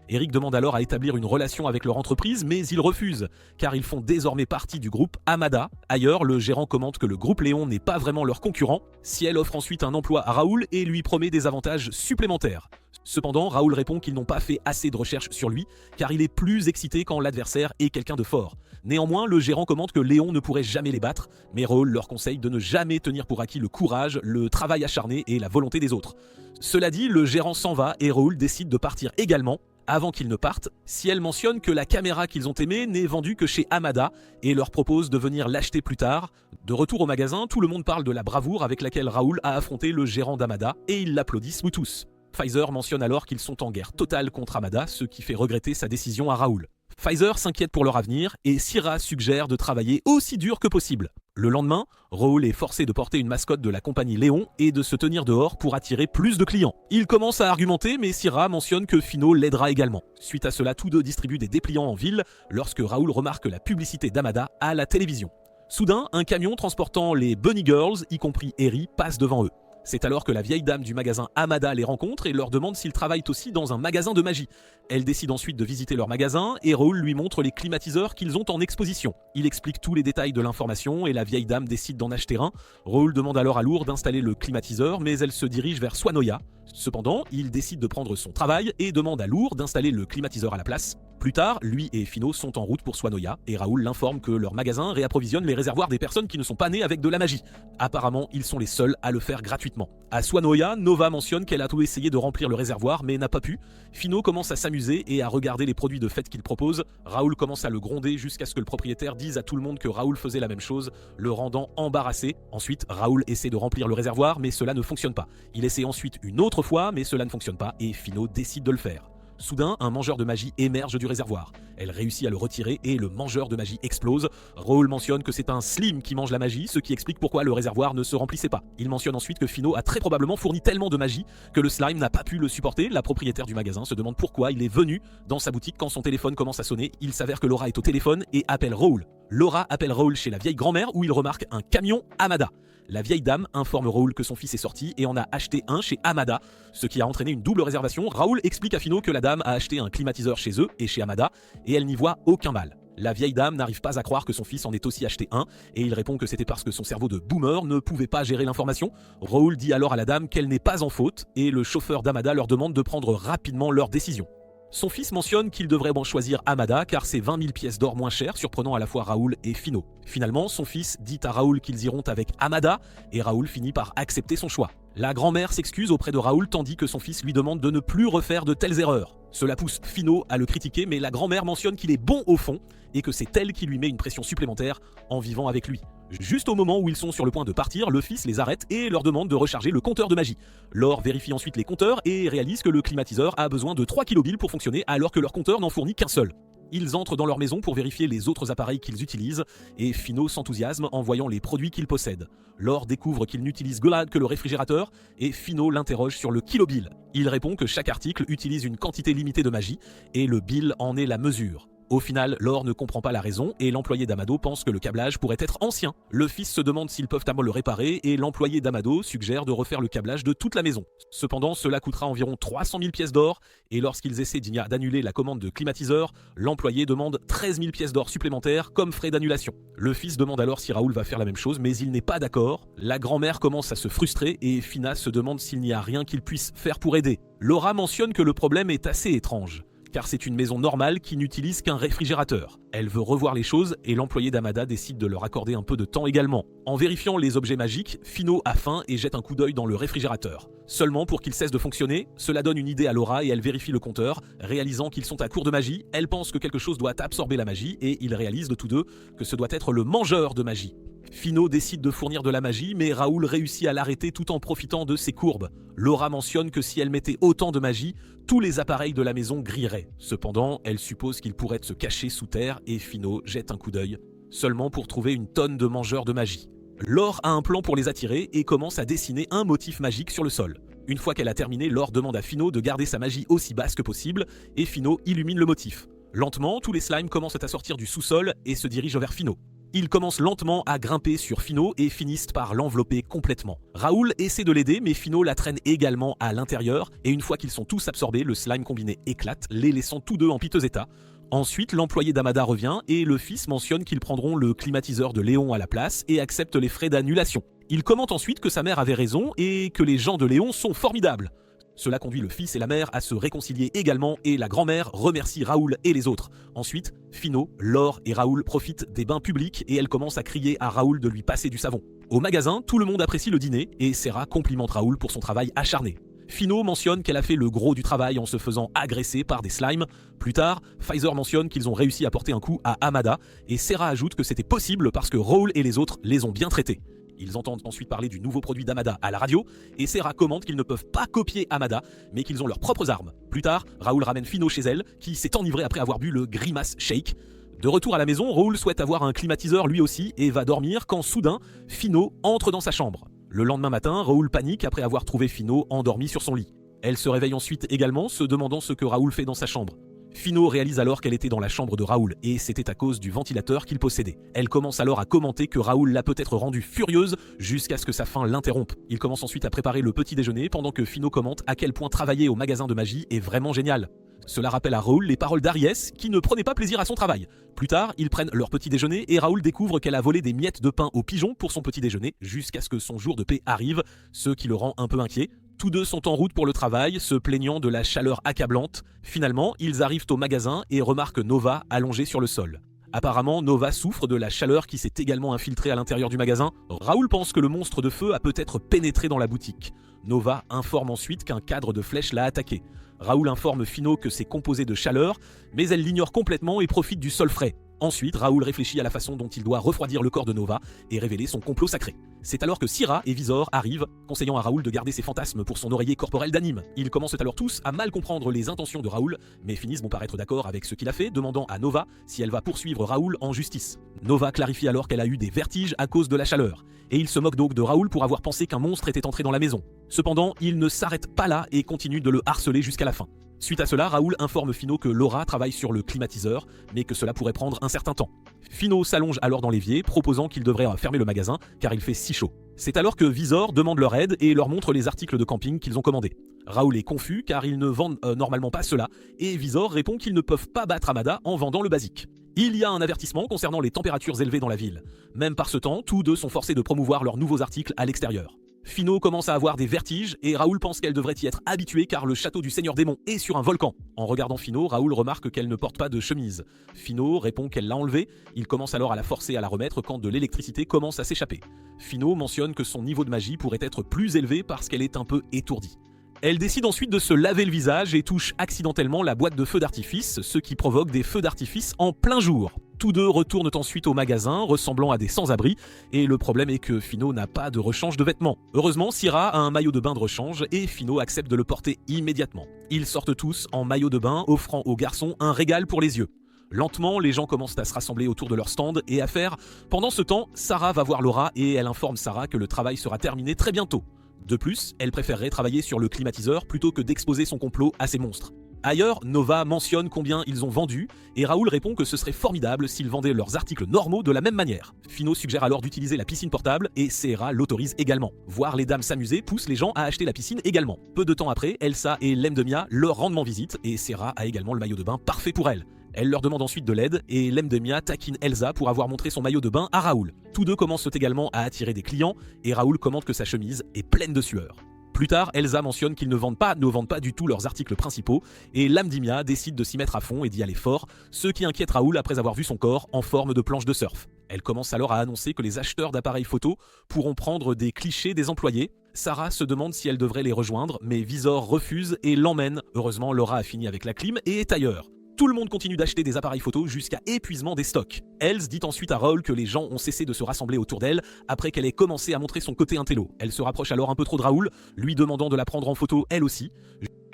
Eric demande alors à établir une relation avec leur entreprise, mais ils refusent, car ils font désormais partie du groupe Amada. Ailleurs, le gérant commente que le groupe Léon n'est pas vraiment leur concurrent. Ciel offre ensuite un emploi à Raoul et lui promet des avantages supplémentaires. Cependant, Raoul répond qu'ils n'ont pas fait assez de recherches sur lui, car il est plus excité quand l'adversaire est quelqu'un de fort. Néanmoins, le gérant commente que Léon ne pourrait jamais les battre, mais Raoul leur conseille de ne jamais tenir pour acquis le courage, le travail acharné et la volonté des autres. Cela dit, le gérant s'en va et Raoul décide de partir également. Avant qu'ils ne partent, Ciel mentionne que la caméra qu'ils ont aimée n'est vendue que chez Amada et leur propose de venir l'acheter plus tard. De retour au magasin, tout le monde parle de la bravoure avec laquelle Raoul a affronté le gérant d'Amada et ils l'applaudissent tous. Pfizer mentionne alors qu'ils sont en guerre totale contre Amada, ce qui fait regretter sa décision à Raoul. Pfizer s'inquiète pour leur avenir et Syrah suggère de travailler aussi dur que possible. Le lendemain, Raoul est forcé de porter une mascotte de la compagnie Léon et de se tenir dehors pour attirer plus de clients. Il commence à argumenter, mais Syrah mentionne que Finot l'aidera également. Suite à cela, tous deux distribuent des dépliants en ville lorsque Raoul remarque la publicité d'Amada à la télévision. Soudain, un camion transportant les Bunny Girls, y compris Eri, passe devant eux. C'est alors que la vieille dame du magasin Amada les rencontre et leur demande s'ils travaillent aussi dans un magasin de magie. Elle décide ensuite de visiter leur magasin et Raoul lui montre les climatiseurs qu'ils ont en exposition. Il explique tous les détails de l'information et la vieille dame décide d'en acheter un. Raoul demande alors à Lourd d'installer le climatiseur, mais elle se dirige vers Swanoya. Cependant, il décide de prendre son travail et demande à Lourd d'installer le climatiseur à la place. Plus tard, lui et Finot sont en route pour Swanoya et Raoul l'informe que leur magasin réapprovisionne les réservoirs des personnes qui ne sont pas nées avec de la magie. Apparemment, ils sont les seuls à le faire gratuitement. À Swanoya, Nova mentionne qu'elle a tout essayé de remplir le réservoir mais n'a pas pu. Finot commence à s'amuser et à regarder les produits de fête qu'il propose. Raoul commence à le gronder jusqu'à ce que le propriétaire dise à tout le monde que Raoul faisait la même chose, le rendant embarrassé. Ensuite, Raoul essaie de remplir le réservoir mais cela ne fonctionne pas. Il essaie ensuite une autre fois mais cela ne fonctionne pas et Finot décide de le faire. Soudain, un mangeur de magie émerge du réservoir. Elle réussit à le retirer et le mangeur de magie explose. Raoul mentionne que c'est un slime qui mange la magie, ce qui explique pourquoi le réservoir ne se remplissait pas. Il mentionne ensuite que Finot a très probablement fourni tellement de magie que le slime n'a pas pu le supporter. La propriétaire du magasin se demande pourquoi il est venu dans sa boutique quand son téléphone commence à sonner. Il s'avère que Laura est au téléphone et appelle Raoul. Laura appelle Raoul chez la vieille grand-mère où il remarque un camion Amada. La vieille dame informe Raoul que son fils est sorti et en a acheté un chez Amada, ce qui a entraîné une double réservation. Raoul explique à Finot que la dame a acheté un climatiseur chez eux et chez Amada et elle n'y voit aucun mal. La vieille dame n'arrive pas à croire que son fils en ait aussi acheté un et il répond que c'était parce que son cerveau de boomer ne pouvait pas gérer l'information. Raoul dit alors à la dame qu'elle n'est pas en faute et le chauffeur d'Amada leur demande de prendre rapidement leur décision. Son fils mentionne qu'il devrait choisir Amada car c'est 20 000 pièces d'or moins cher, surprenant à la fois Raoul et Finot. Finalement, son fils dit à Raoul qu'ils iront avec Amada et Raoul finit par accepter son choix. La grand-mère s'excuse auprès de Raoul tandis que son fils lui demande de ne plus refaire de telles erreurs. Cela pousse Finot à le critiquer mais la grand-mère mentionne qu'il est bon au fond et que c'est elle qui lui met une pression supplémentaire en vivant avec lui. Juste au moment où ils sont sur le point de partir, le fils les arrête et leur demande de recharger le compteur de magie. Laure vérifie ensuite les compteurs et réalise que le climatiseur a besoin de 3 kilobilles pour fonctionner alors que leur compteur n'en fournit qu'un seul. Ils entrent dans leur maison pour vérifier les autres appareils qu'ils utilisent et Finot s'enthousiasme en voyant les produits qu'ils possèdent. Laure découvre qu'ils n'utilisent que le réfrigérateur et Finot l'interroge sur le kilobill. Il répond que chaque article utilise une quantité limitée de magie et le bill en est la mesure. Au final, Laure ne comprend pas la raison et l'employé d'Amado pense que le câblage pourrait être ancien. Le fils se demande s'ils peuvent le réparer et l'employé d'Amado suggère de refaire le câblage de toute la maison. Cependant, cela coûtera environ 300 000 pièces d'or et lorsqu'ils essaient d'annuler la commande de climatiseur, l'employé demande 13 000 pièces d'or supplémentaires comme frais d'annulation. Le fils demande alors si Raoul va faire la même chose mais il n'est pas d'accord. La grand-mère commence à se frustrer et Fina se demande s'il n'y a rien qu'il puisse faire pour aider. Laura mentionne que le problème est assez étrange, car c'est une maison normale qui n'utilise qu'un réfrigérateur. Elle veut revoir les choses et l'employé d'Amada décide de leur accorder un peu de temps également. En vérifiant les objets magiques, Finot a faim et jette un coup d'œil dans le réfrigérateur. Seulement pour qu'il cesse de fonctionner, cela donne une idée à Laura et elle vérifie le compteur. Réalisant qu'ils sont à court de magie, elle pense que quelque chose doit absorber la magie et ils réalisent de tous deux que ce doit être le mangeur de magie. Finot décide de fournir de la magie, mais Raoul réussit à l'arrêter tout en profitant de ses courbes. Laura mentionne que si elle mettait autant de magie, tous les appareils de la maison grilleraient. Cependant, elle suppose qu'ils pourraient se cacher sous terre et Finot jette un coup d'œil, seulement pour trouver une tonne de mangeurs de magie. Laure a un plan pour les attirer et commence à dessiner un motif magique sur le sol. Une fois qu'elle a terminé, Laure demande à Finot de garder sa magie aussi basse que possible et Finot illumine le motif. Lentement, tous les slimes commencent à sortir du sous-sol et se dirigent vers Finot. Ils commencent lentement à grimper sur Finot et finissent par l'envelopper complètement. Raoul essaie de l'aider mais Finot la traîne également à l'intérieur et une fois qu'ils sont tous absorbés, le slime combiné éclate, les laissant tous deux en piteux état. Ensuite, l'employé d'Amada revient et le fils mentionne qu'ils prendront le climatiseur de Léon à la place et acceptent les frais d'annulation. Il commente ensuite que sa mère avait raison et que les gens de Léon sont formidables. Cela conduit le fils et la mère à se réconcilier également et la grand-mère remercie Raoul et les autres. Ensuite, Finot, Laure et Raoul profitent des bains publics et elle commence à crier à Raoul de lui passer du savon. Au magasin, tout le monde apprécie le dîner et Serra complimente Raoul pour son travail acharné. Finot mentionne qu'elle a fait le gros du travail en se faisant agresser par des slimes. Plus tard, Pfizer mentionne qu'ils ont réussi à porter un coup à Amada et Serra ajoute que c'était possible parce que Raoul et les autres les ont bien traités. Ils entendent ensuite parler du nouveau produit d'Hamada à la radio, et Serra commente qu'ils ne peuvent pas copier Hamada, mais qu'ils ont leurs propres armes. Plus tard, Raoul ramène Fino chez elle, qui s'est enivré après avoir bu le Grimace Shake. De retour à la maison, Raoul souhaite avoir un climatiseur lui aussi, et va dormir quand soudain, Fino entre dans sa chambre. Le lendemain matin, Raoul panique après avoir trouvé Fino endormi sur son lit. Elle se réveille ensuite également, se demandant ce que Raoul fait dans sa chambre. Fino réalise alors qu'elle était dans la chambre de Raoul, et c'était à cause du ventilateur qu'il possédait. Elle commence alors à commenter que Raoul l'a peut-être rendue furieuse jusqu'à ce que sa faim l'interrompe. Il commence ensuite à préparer le petit déjeuner pendant que Fino commente à quel point travailler au magasin de magie est vraiment génial. Cela rappelle à Raoul les paroles d'Aries qui ne prenait pas plaisir à son travail. Plus tard, ils prennent leur petit déjeuner et Raoul découvre qu'elle a volé des miettes de pain aux pigeons pour son petit déjeuner jusqu'à ce que son jour de paix arrive, ce qui le rend un peu inquiet. Tous deux sont en route pour le travail, se plaignant de la chaleur accablante. Finalement, ils arrivent au magasin et remarquent Nova allongée sur le sol. Apparemment, Nova souffre de la chaleur qui s'est également infiltrée à l'intérieur du magasin. Raoul pense que le monstre de feu a peut-être pénétré dans la boutique. Nova informe ensuite qu'un cadre de flèche l'a attaqué. Raoul informe Fino que c'est composé de chaleur, mais elle l'ignore complètement et profite du sol frais. Ensuite, Raoul réfléchit à la façon dont il doit refroidir le corps de Nova et révéler son complot sacré. C'est alors que Syrah et Visor arrivent, conseillant à Raoul de garder ses fantasmes pour son oreiller corporel d'anime. Ils commencent alors tous à mal comprendre les intentions de Raoul, mais finissent par paraître d'accord avec ce qu'il a fait, demandant à Nova si elle va poursuivre Raoul en justice. Nova clarifie alors qu'elle a eu des vertiges à cause de la chaleur, et il se moque donc de Raoul pour avoir pensé qu'un monstre était entré dans la maison. Cependant, il ne s'arrête pas là et continue de le harceler jusqu'à la fin. Suite à cela, Raoul informe Fino que Laura travaille sur le climatiseur, mais que cela pourrait prendre un certain temps. Fino s'allonge alors dans l'évier, proposant qu'il devrait fermer le magasin car il fait si chaud. C'est alors que Visor demande leur aide et leur montre les articles de camping qu'ils ont commandés. Raoul est confus car ils ne vendent normalement pas cela, et Visor répond qu'ils ne peuvent pas battre Hamada en vendant le basique. Il y a un avertissement concernant les températures élevées dans la ville. Même par ce temps, tous deux sont forcés de promouvoir leurs nouveaux articles à l'extérieur. Fino commence à avoir des vertiges et Raoul pense qu'elle devrait y être habituée car le château du Seigneur Démon est sur un volcan. En regardant Fino, Raoul remarque qu'elle ne porte pas de chemise. Fino répond qu'elle l'a enlevée, il commence alors à la forcer à la remettre quand de l'électricité commence à s'échapper. Fino mentionne que son niveau de magie pourrait être plus élevé parce qu'elle est un peu étourdie. Elle décide ensuite de se laver le visage et touche accidentellement la boîte de feux d'artifice, ce qui provoque des feux d'artifice en plein jour. Tous deux retournent ensuite au magasin, ressemblant à des sans-abri, et le problème est que Fino n'a pas de rechange de vêtements. Heureusement, Syrah a un maillot de bain de rechange et Fino accepte de le porter immédiatement. Ils sortent tous en maillot de bain, offrant aux garçons un régal pour les yeux. Lentement, les gens commencent à se rassembler autour de leur stand et à faire. Pendant ce temps, Sarah va voir Laura et elle informe Sarah que le travail sera terminé très bientôt. De plus, elle préférerait travailler sur le climatiseur plutôt que d'exposer son complot à ces monstres. Ailleurs, Nova mentionne combien ils ont vendu, et Raoul répond que ce serait formidable s'ils vendaient leurs articles normaux de la même manière. Fino suggère alors d'utiliser la piscine portable, et Serra l'autorise également. Voir les dames s'amuser pousse les gens à acheter la piscine également. Peu de temps après, Elsa et Lemdemia leur rendent visite, et Serra a également le maillot de bain parfait pour elle. Elle leur demande ensuite de l'aide, et Lemdemia taquine Elsa pour avoir montré son maillot de bain à Raoul. Tous deux commencent également à attirer des clients, et Raoul commente que sa chemise est pleine de sueur. Plus tard, Elsa mentionne qu'ils ne vendent pas du tout leurs articles principaux, et Lemdemia décide de s'y mettre à fond et d'y aller fort, ce qui inquiète Raoul après avoir vu son corps en forme de planche de surf. Elle commence alors à annoncer que les acheteurs d'appareils photo pourront prendre des clichés des employés. Sarah se demande si elle devrait les rejoindre, mais Visor refuse et l'emmène. Heureusement, Laura a fini avec la clim et est ailleurs. Tout le monde continue d'acheter des appareils photo jusqu'à épuisement des stocks. Els dit ensuite à Raoul que les gens ont cessé de se rassembler autour d'elle après qu'elle ait commencé à montrer son côté intello. Elle se rapproche alors un peu trop de Raoul, lui demandant de la prendre en photo elle aussi.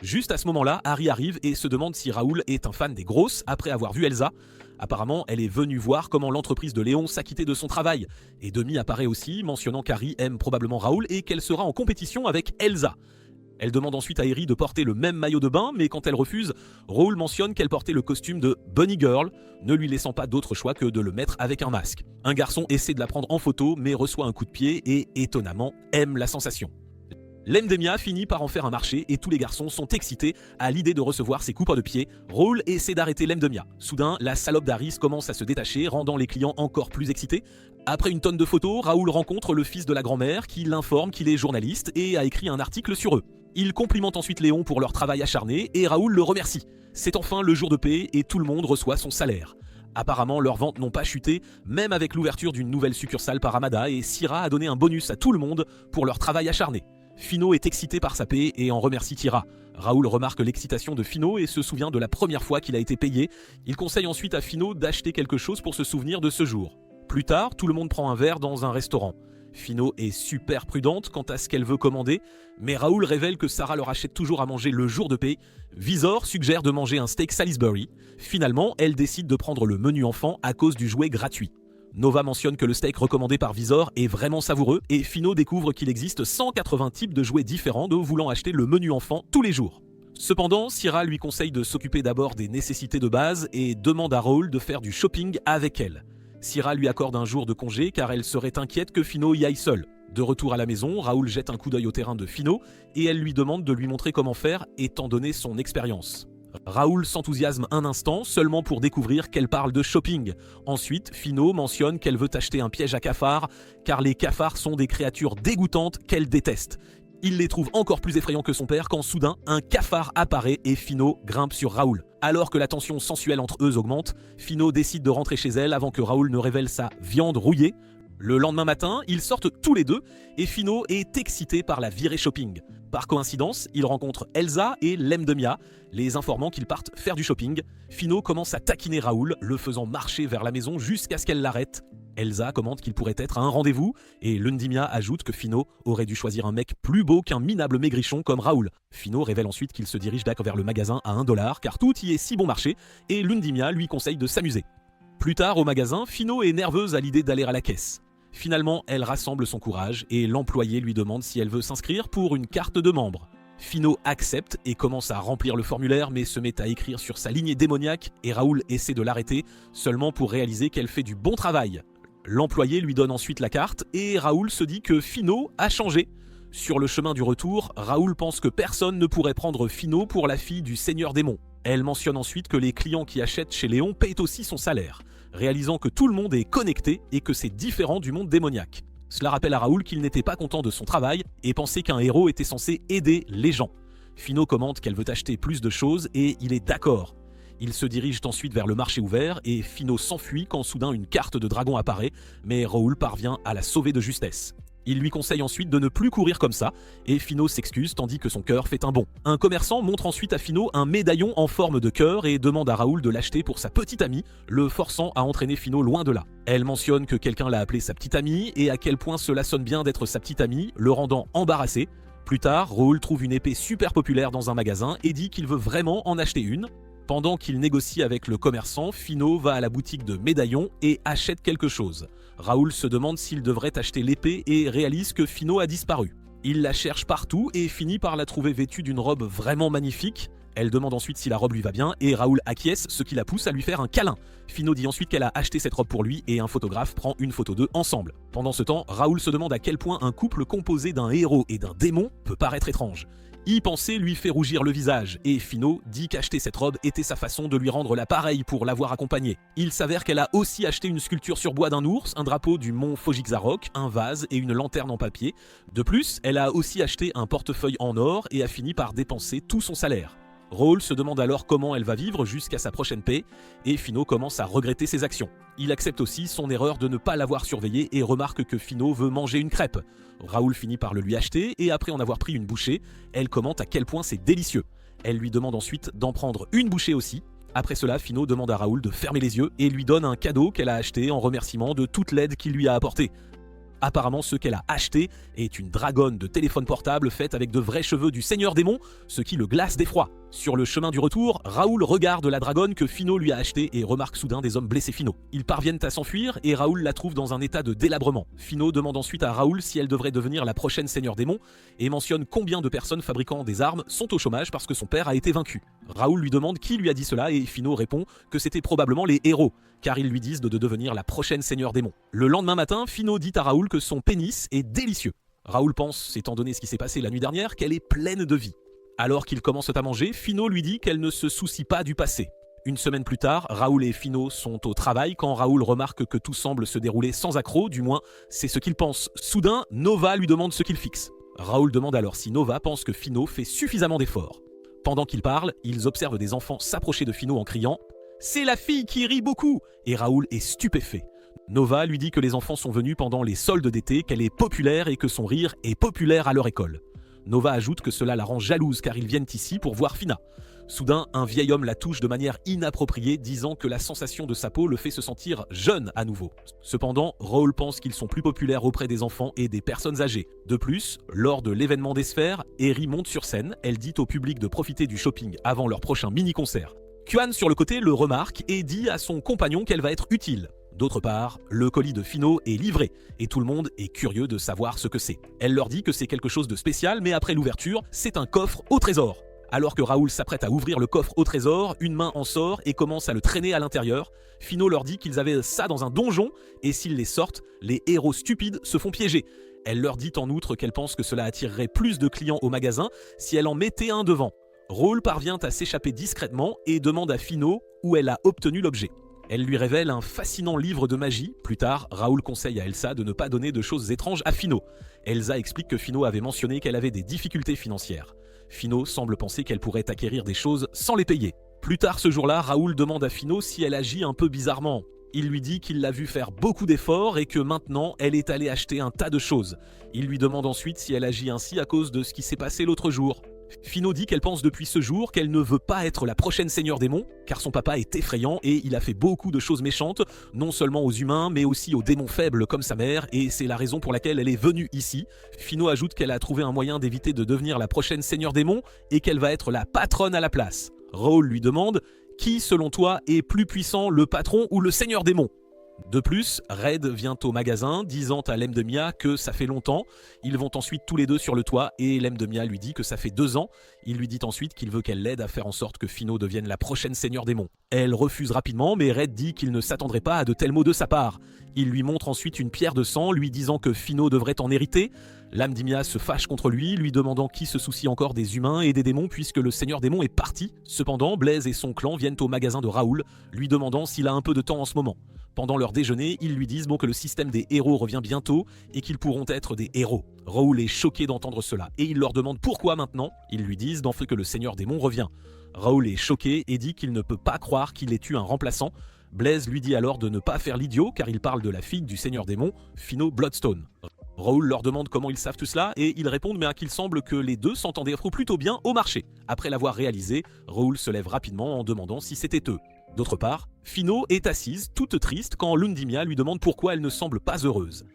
Juste à ce moment-là, Harry arrive et se demande si Raoul est un fan des grosses après avoir vu Elsa. Apparemment, elle est venue voir comment l'entreprise de Léon s'acquittait de son travail. Et Demi apparaît aussi, mentionnant qu'Harry aime probablement Raoul et qu'elle sera en compétition avec Elsa. Elle demande ensuite à Harry de porter le même maillot de bain, mais quand elle refuse, Raoul mentionne qu'elle portait le costume de Bunny Girl, ne lui laissant pas d'autre choix que de le mettre avec un masque. Un garçon essaie de la prendre en photo, mais reçoit un coup de pied et, étonnamment, aime la sensation. Lemdemia finit par en faire un marché et tous les garçons sont excités à l'idée de recevoir ses coups de pied. Raoul essaie d'arrêter Lemdemia. Soudain, la salope d'Harry commence à se détacher, rendant les clients encore plus excités. Après une tonne de photos, Raoul rencontre le fils de la grand-mère qui l'informe qu'il est journaliste et a écrit un article sur eux. Il complimente ensuite Léon pour leur travail acharné et Raoul le remercie. C'est enfin le jour de paix et tout le monde reçoit son salaire. Apparemment, leurs ventes n'ont pas chuté, même avec l'ouverture d'une nouvelle succursale par Hamada, et Syrah a donné un bonus à tout le monde pour leur travail acharné. Fino est excité par sa paie et en remercie Tira. Raoul remarque l'excitation de Fino et se souvient de la première fois qu'il a été payé. Il conseille ensuite à Fino d'acheter quelque chose pour se souvenir de ce jour. Plus tard, tout le monde prend un verre dans un restaurant. Fino est super prudente quant à ce qu'elle veut commander, mais Raoul révèle que Sarah leur achète toujours à manger le jour de paie. Visor suggère de manger un steak Salisbury. Finalement, elle décide de prendre le menu enfant à cause du jouet gratuit. Nova mentionne que le steak recommandé par Visor est vraiment savoureux et Fino découvre qu'il existe 180 types de jouets différents de voulant acheter le menu enfant tous les jours. Cependant, Syrah lui conseille de s'occuper d'abord des nécessités de base et demande à Raoul de faire du shopping avec elle. Syrah lui accorde un jour de congé car elle serait inquiète que Fino y aille seul. De retour à la maison, Raoul jette un coup d'œil au terrain de Fino et elle lui demande de lui montrer comment faire étant donné son expérience. Raoul s'enthousiasme un instant seulement pour découvrir qu'elle parle de shopping. Ensuite, Fino mentionne qu'elle veut acheter un piège à cafards car les cafards sont des créatures dégoûtantes qu'elle déteste. Il les trouve encore plus effrayants que son père quand soudain un cafard apparaît et Fino grimpe sur Raoul. Alors que la tension sensuelle entre eux augmente, Fino décide de rentrer chez elle avant que Raoul ne révèle sa viande rouillée. Le lendemain matin, ils sortent tous les deux et Fino est excité par la virée shopping. Par coïncidence, il rencontre Elsa et Lemdemia, les informant qu'ils partent faire du shopping. Fino commence à taquiner Raoul, le faisant marcher vers la maison jusqu'à ce qu'elle l'arrête. Elsa commente qu'il pourrait être à un rendez-vous et Lundimia ajoute que Fino aurait dû choisir un mec plus beau qu'un minable maigrichon comme Raoul. Fino révèle ensuite qu'il se dirige vers le magasin à $1 car tout y est si bon marché et Lundimia lui conseille de s'amuser. Plus tard au magasin, Fino est nerveuse à l'idée d'aller à la caisse. Finalement, elle rassemble son courage et l'employé lui demande si elle veut s'inscrire pour une carte de membre. Fino accepte et commence à remplir le formulaire mais se met à écrire sur sa lignée démoniaque et Raoul essaie de l'arrêter seulement pour réaliser qu'elle fait du bon travail. L'employé lui donne ensuite la carte et Raoul se dit que Fino a changé. Sur le chemin du retour, Raoul pense que personne ne pourrait prendre Fino pour la fille du Seigneur Démon. Elle mentionne ensuite que les clients qui achètent chez Léon payent aussi son salaire, réalisant que tout le monde est connecté et que c'est différent du monde démoniaque. Cela rappelle à Raoul qu'il n'était pas content de son travail et pensait qu'un héros était censé aider les gens. Fino commente qu'elle veut acheter plus de choses et il est d'accord. Ils se dirigent ensuite vers le marché ouvert et Fino s'enfuit quand soudain une carte de dragon apparaît, mais Raoul parvient à la sauver de justesse. Il lui conseille ensuite de ne plus courir comme ça, et Fino s'excuse tandis que son cœur fait un bond. Un commerçant montre ensuite à Fino un médaillon en forme de cœur et demande à Raoul de l'acheter pour sa petite amie, le forçant à entraîner Fino loin de là. Elle mentionne que quelqu'un l'a appelée sa petite amie et à quel point cela sonne bien d'être sa petite amie, le rendant embarrassé. Plus tard, Raoul trouve une épée super populaire dans un magasin et dit qu'il veut vraiment en acheter une. Pendant qu'il négocie avec le commerçant, Fino va à la boutique de médaillons et achète quelque chose. Raoul se demande s'il devrait acheter l'épée et réalise que Fino a disparu. Il la cherche partout et finit par la trouver vêtue d'une robe vraiment magnifique. Elle demande ensuite si la robe lui va bien et Raoul acquiesce, ce qui la pousse à lui faire un câlin. Fino dit ensuite qu'elle a acheté cette robe pour lui et un photographe prend une photo d'eux ensemble. Pendant ce temps, Raoul se demande à quel point un couple composé d'un héros et d'un démon peut paraître étrange. Y penser lui fait rougir le visage et Fino dit qu'acheter cette robe était sa façon de lui rendre l'appareil pour l'avoir accompagnée. Il s'avère qu'elle a aussi acheté une sculpture sur bois d'un ours, un drapeau du mont Fojixarok, un vase et une lanterne en papier. De plus, elle a aussi acheté un portefeuille en or et a fini par dépenser tout son salaire. Raoul se demande alors comment elle va vivre jusqu'à sa prochaine paie et Fino commence à regretter ses actions. Il accepte aussi son erreur de ne pas l'avoir surveillée et remarque que Fino veut manger une crêpe. Raoul finit par le lui acheter et après en avoir pris une bouchée, elle commente à quel point c'est délicieux. Elle lui demande ensuite d'en prendre une bouchée aussi. Après cela, Fino demande à Raoul de fermer les yeux et lui donne un cadeau qu'elle a acheté en remerciement de toute l'aide qu'il lui a apportée. Apparemment, ce qu'elle a acheté est une dragonne de téléphone portable faite avec de vrais cheveux du Seigneur Démon, ce qui le glace d'effroi. Sur le chemin du retour, Raoul regarde la dragonne que Fino lui a achetée et remarque soudain des hommes blesser Fino. Ils parviennent à s'enfuir et Raoul la trouve dans un état de délabrement. Fino demande ensuite à Raoul si elle devrait devenir la prochaine Seigneur Démon et mentionne combien de personnes fabriquant des armes sont au chômage parce que son père a été vaincu. Raoul lui demande qui lui a dit cela et Fino répond que c'était probablement les héros, car ils lui disent de devenir la prochaine Seigneur Démon. Le lendemain matin, Fino dit à Raoul que son pénis est délicieux. Raoul pense, étant donné ce qui s'est passé la nuit dernière, qu'elle est pleine de vie. Alors qu'ils commencent à manger, Fino lui dit qu'elle ne se soucie pas du passé. Une semaine plus tard, Raoul et Fino sont au travail quand Raoul remarque que tout semble se dérouler sans accroc, du moins c'est ce qu'il pense. Soudain, Nova lui demande ce qu'il fixe. Raoul demande alors si Nova pense que Fino fait suffisamment d'efforts. Pendant qu'ils parlent, ils observent des enfants s'approcher de Fino en criant « C'est la fille qui rit beaucoup !» et Raoul est stupéfait. Nova lui dit que les enfants sont venus pendant les soldes d'été, qu'elle est populaire et que son rire est populaire à leur école. Nova ajoute que cela la rend jalouse car ils viennent ici pour voir Fina. Soudain, un vieil homme la touche de manière inappropriée, disant que la sensation de sa peau le fait se sentir jeune à nouveau. Cependant, Raoul pense qu'ils sont plus populaires auprès des enfants et des personnes âgées. De plus, lors de l'événement des sphères, Eri monte sur scène, elle dit au public de profiter du shopping avant leur prochain mini-concert. Kwan sur le côté le remarque et dit à son compagnon qu'elle va être utile. D'autre part, le colis de Fino est livré et tout le monde est curieux de savoir ce que c'est. Elle leur dit que c'est quelque chose de spécial, mais après l'ouverture, c'est un coffre au trésor. Alors que Raoul s'apprête à ouvrir le coffre au trésor, une main en sort et commence à le traîner à l'intérieur. Fino leur dit qu'ils avaient ça dans un donjon et s'ils les sortent, les héros stupides se font piéger. Elle leur dit en outre qu'elle pense que cela attirerait plus de clients au magasin si elle en mettait un devant. Raoul parvient à s'échapper discrètement et demande à Fino où elle a obtenu l'objet. Elle lui révèle un fascinant livre de magie. Plus tard, Raoul conseille à Elsa de ne pas donner de choses étranges à Fino. Elsa explique que Fino avait mentionné qu'elle avait des difficultés financières. Fino semble penser qu'elle pourrait acquérir des choses sans les payer. Plus tard ce jour-là, Raoul demande à Fino si elle agit un peu bizarrement. Il lui dit qu'il l'a vu faire beaucoup d'efforts et que maintenant, elle est allée acheter un tas de choses. Il lui demande ensuite si elle agit ainsi à cause de ce qui s'est passé l'autre jour. Fino dit qu'elle pense depuis ce jour qu'elle ne veut pas être la prochaine Seigneur Démon, car son papa est effrayant et il a fait beaucoup de choses méchantes, non seulement aux humains, mais aussi aux démons faibles comme sa mère, et c'est la raison pour laquelle elle est venue ici. Fino ajoute qu'elle a trouvé un moyen d'éviter de devenir la prochaine Seigneur Démon et qu'elle va être la patronne à la place. Raoul lui demande « Qui, selon toi, est plus puissant, le patron ou le Seigneur Démon ?» De plus, Red vient au magasin, disant à Lemdemia que ça fait longtemps. Ils vont ensuite tous les deux sur le toit et Lemdemia lui dit que ça fait 2 ans. Il lui dit ensuite qu'il veut qu'elle l'aide à faire en sorte que Fino devienne la prochaine Seigneur Démon. Elle refuse rapidement, mais Red dit qu'il ne s'attendrait pas à de tels mots de sa part. Il lui montre ensuite une pierre de sang, lui disant que Fino devrait en hériter. Lemdemia se fâche contre lui demandant qui se soucie encore des humains et des démons puisque le Seigneur Démon est parti. Cependant, Blaise et son clan viennent au magasin de Raoul, lui demandant s'il a un peu de temps en ce moment. Pendant leur déjeuner, ils lui disent que le système des héros revient bientôt et qu'ils pourront être des héros. Raoul est choqué d'entendre cela et il leur demande pourquoi maintenant. Ils lui disent d'en fait que le Seigneur Démon revient. Raoul est choqué et dit qu'il ne peut pas croire qu'il ait eu un remplaçant. Blaise lui dit alors de ne pas faire l'idiot car il parle de la fille du Seigneur Démon, Fino Bloodstone. Raoul leur demande comment ils savent tout cela et ils répondent qu'il semble que les deux s'entendaient plutôt bien au marché. Après l'avoir réalisé, Raoul se lève rapidement en demandant si c'était eux. D'autre part, Fino est assise, toute triste, quand Lundimia lui demande pourquoi elle ne semble pas heureuse.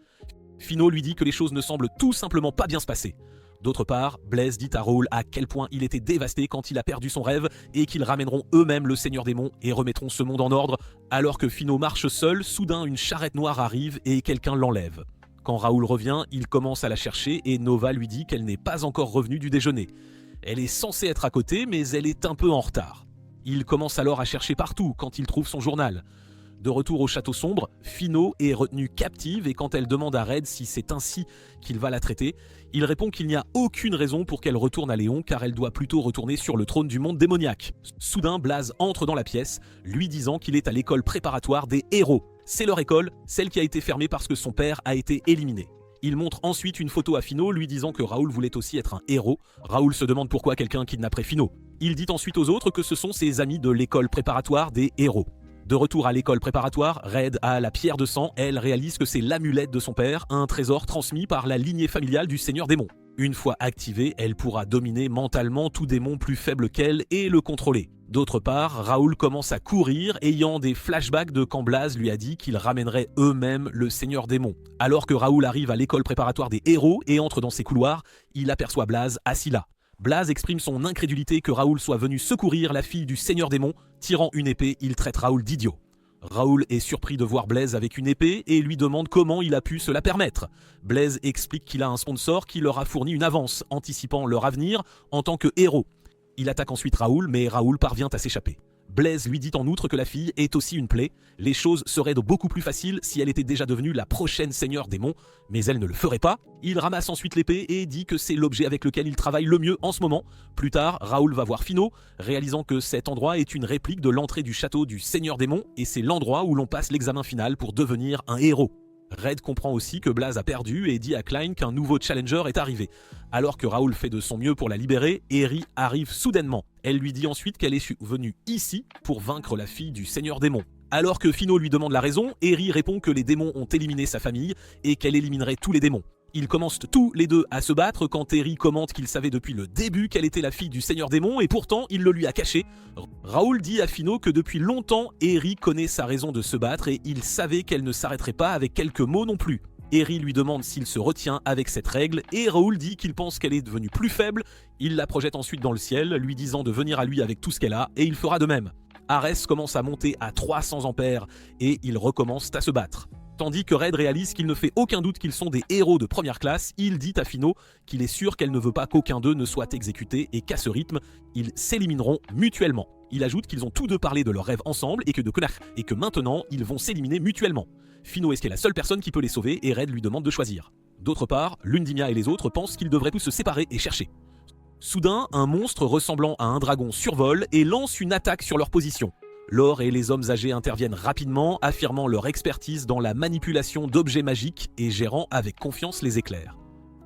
Fino lui dit que les choses ne semblent tout simplement pas bien se passer. D'autre part, Blaise dit à Raoul à quel point il était dévasté quand il a perdu son rêve et qu'ils ramèneront eux-mêmes le Seigneur Démon et remettront ce monde en ordre. Alors que Fino marche seul, soudain une charrette noire arrive et quelqu'un l'enlève. Quand Raoul revient, il commence à la chercher et Nova lui dit qu'elle n'est pas encore revenue du déjeuner. Elle est censée être à côté, mais elle est un peu en retard. Il commence alors à chercher partout quand il trouve son journal. De retour au château sombre, Fino est retenue captive et quand elle demande à Red si c'est ainsi qu'il va la traiter, il répond qu'il n'y a aucune raison pour qu'elle retourne à Léon car elle doit plutôt retourner sur le trône du monde démoniaque. Soudain, Blaze entre dans la pièce, lui disant qu'il est à l'école préparatoire des héros. C'est leur école, celle qui a été fermée parce que son père a été éliminé. Il montre ensuite une photo à Fino lui disant que Raoul voulait aussi être un héros. Raoul se demande pourquoi quelqu'un kidnapperait Fino. Il dit ensuite aux autres que ce sont ses amis de l'école préparatoire des héros. De retour à l'école préparatoire, Red a la pierre de sang. Elle réalise que c'est l'amulette de son père, un trésor transmis par la lignée familiale du Seigneur Démon. Une fois activée, elle pourra dominer mentalement tout démon plus faible qu'elle et le contrôler. D'autre part, Raoul commence à courir, ayant des flashbacks de quand Blaze lui a dit qu'ils ramèneraient eux-mêmes le Seigneur Démon. Alors que Raoul arrive à l'école préparatoire des héros et entre dans ses couloirs, il aperçoit Blaze assis là. Blaze exprime son incrédulité que Raoul soit venu secourir la fille du Seigneur Démon. Tirant une épée, il traite Raoul d'idiot. Raoul est surpris de voir Blaze avec une épée et lui demande comment il a pu se la permettre. Blaze explique qu'il a un sponsor qui leur a fourni une avance, anticipant leur avenir en tant que héros. Il attaque ensuite Raoul, mais Raoul parvient à s'échapper. Blaze lui dit en outre que la fille est aussi une plaie. Les choses seraient beaucoup plus faciles si elle était déjà devenue la prochaine Seigneur Démon, mais elle ne le ferait pas. Il ramasse ensuite l'épée et dit que c'est l'objet avec lequel il travaille le mieux en ce moment. Plus tard, Raoul va voir Fino, réalisant que cet endroit est une réplique de l'entrée du château du Seigneur Démon et c'est l'endroit où l'on passe l'examen final pour devenir un héros. Red comprend aussi que Blaze a perdu et dit à Klein qu'un nouveau challenger est arrivé. Alors que Raoul fait de son mieux pour la libérer, Eri arrive soudainement. Elle lui dit ensuite qu'elle est venue ici pour vaincre la fille du Seigneur Démon. Alors que Fino lui demande la raison, Eri répond que les démons ont éliminé sa famille et qu'elle éliminerait tous les démons. Ils commencent tous les deux à se battre quand Eri commente qu'il savait depuis le début qu'elle était la fille du Seigneur Démon et pourtant il le lui a caché. Raoul dit à Fino que depuis longtemps Eri connaît sa raison de se battre et il savait qu'elle ne s'arrêterait pas avec quelques mots non plus. Eri lui demande s'il se retient avec cette règle et Raoul dit qu'il pense qu'elle est devenue plus faible. Il la projette ensuite dans le ciel, lui disant de venir à lui avec tout ce qu'elle a et il fera de même. Ares commence à monter à 300 ampères et ils recommencent à se battre. Tandis que Red réalise qu'il ne fait aucun doute qu'ils sont des héros de première classe, il dit à Fino qu'il est sûr qu'elle ne veut pas qu'aucun d'eux ne soit exécuté et qu'à ce rythme, ils s'élimineront mutuellement. Il ajoute qu'ils ont tous deux parlé de leurs rêves ensemble et que maintenant, ils vont s'éliminer mutuellement. Fino est la seule personne qui peut les sauver et Red lui demande de choisir. D'autre part, Lundimia et les autres pensent qu'ils devraient tous se séparer et chercher. Soudain, un monstre ressemblant à un dragon survole et lance une attaque sur leur position. Laure et les hommes âgés interviennent rapidement, affirmant leur expertise dans la manipulation d'objets magiques et gérant avec confiance les éclairs.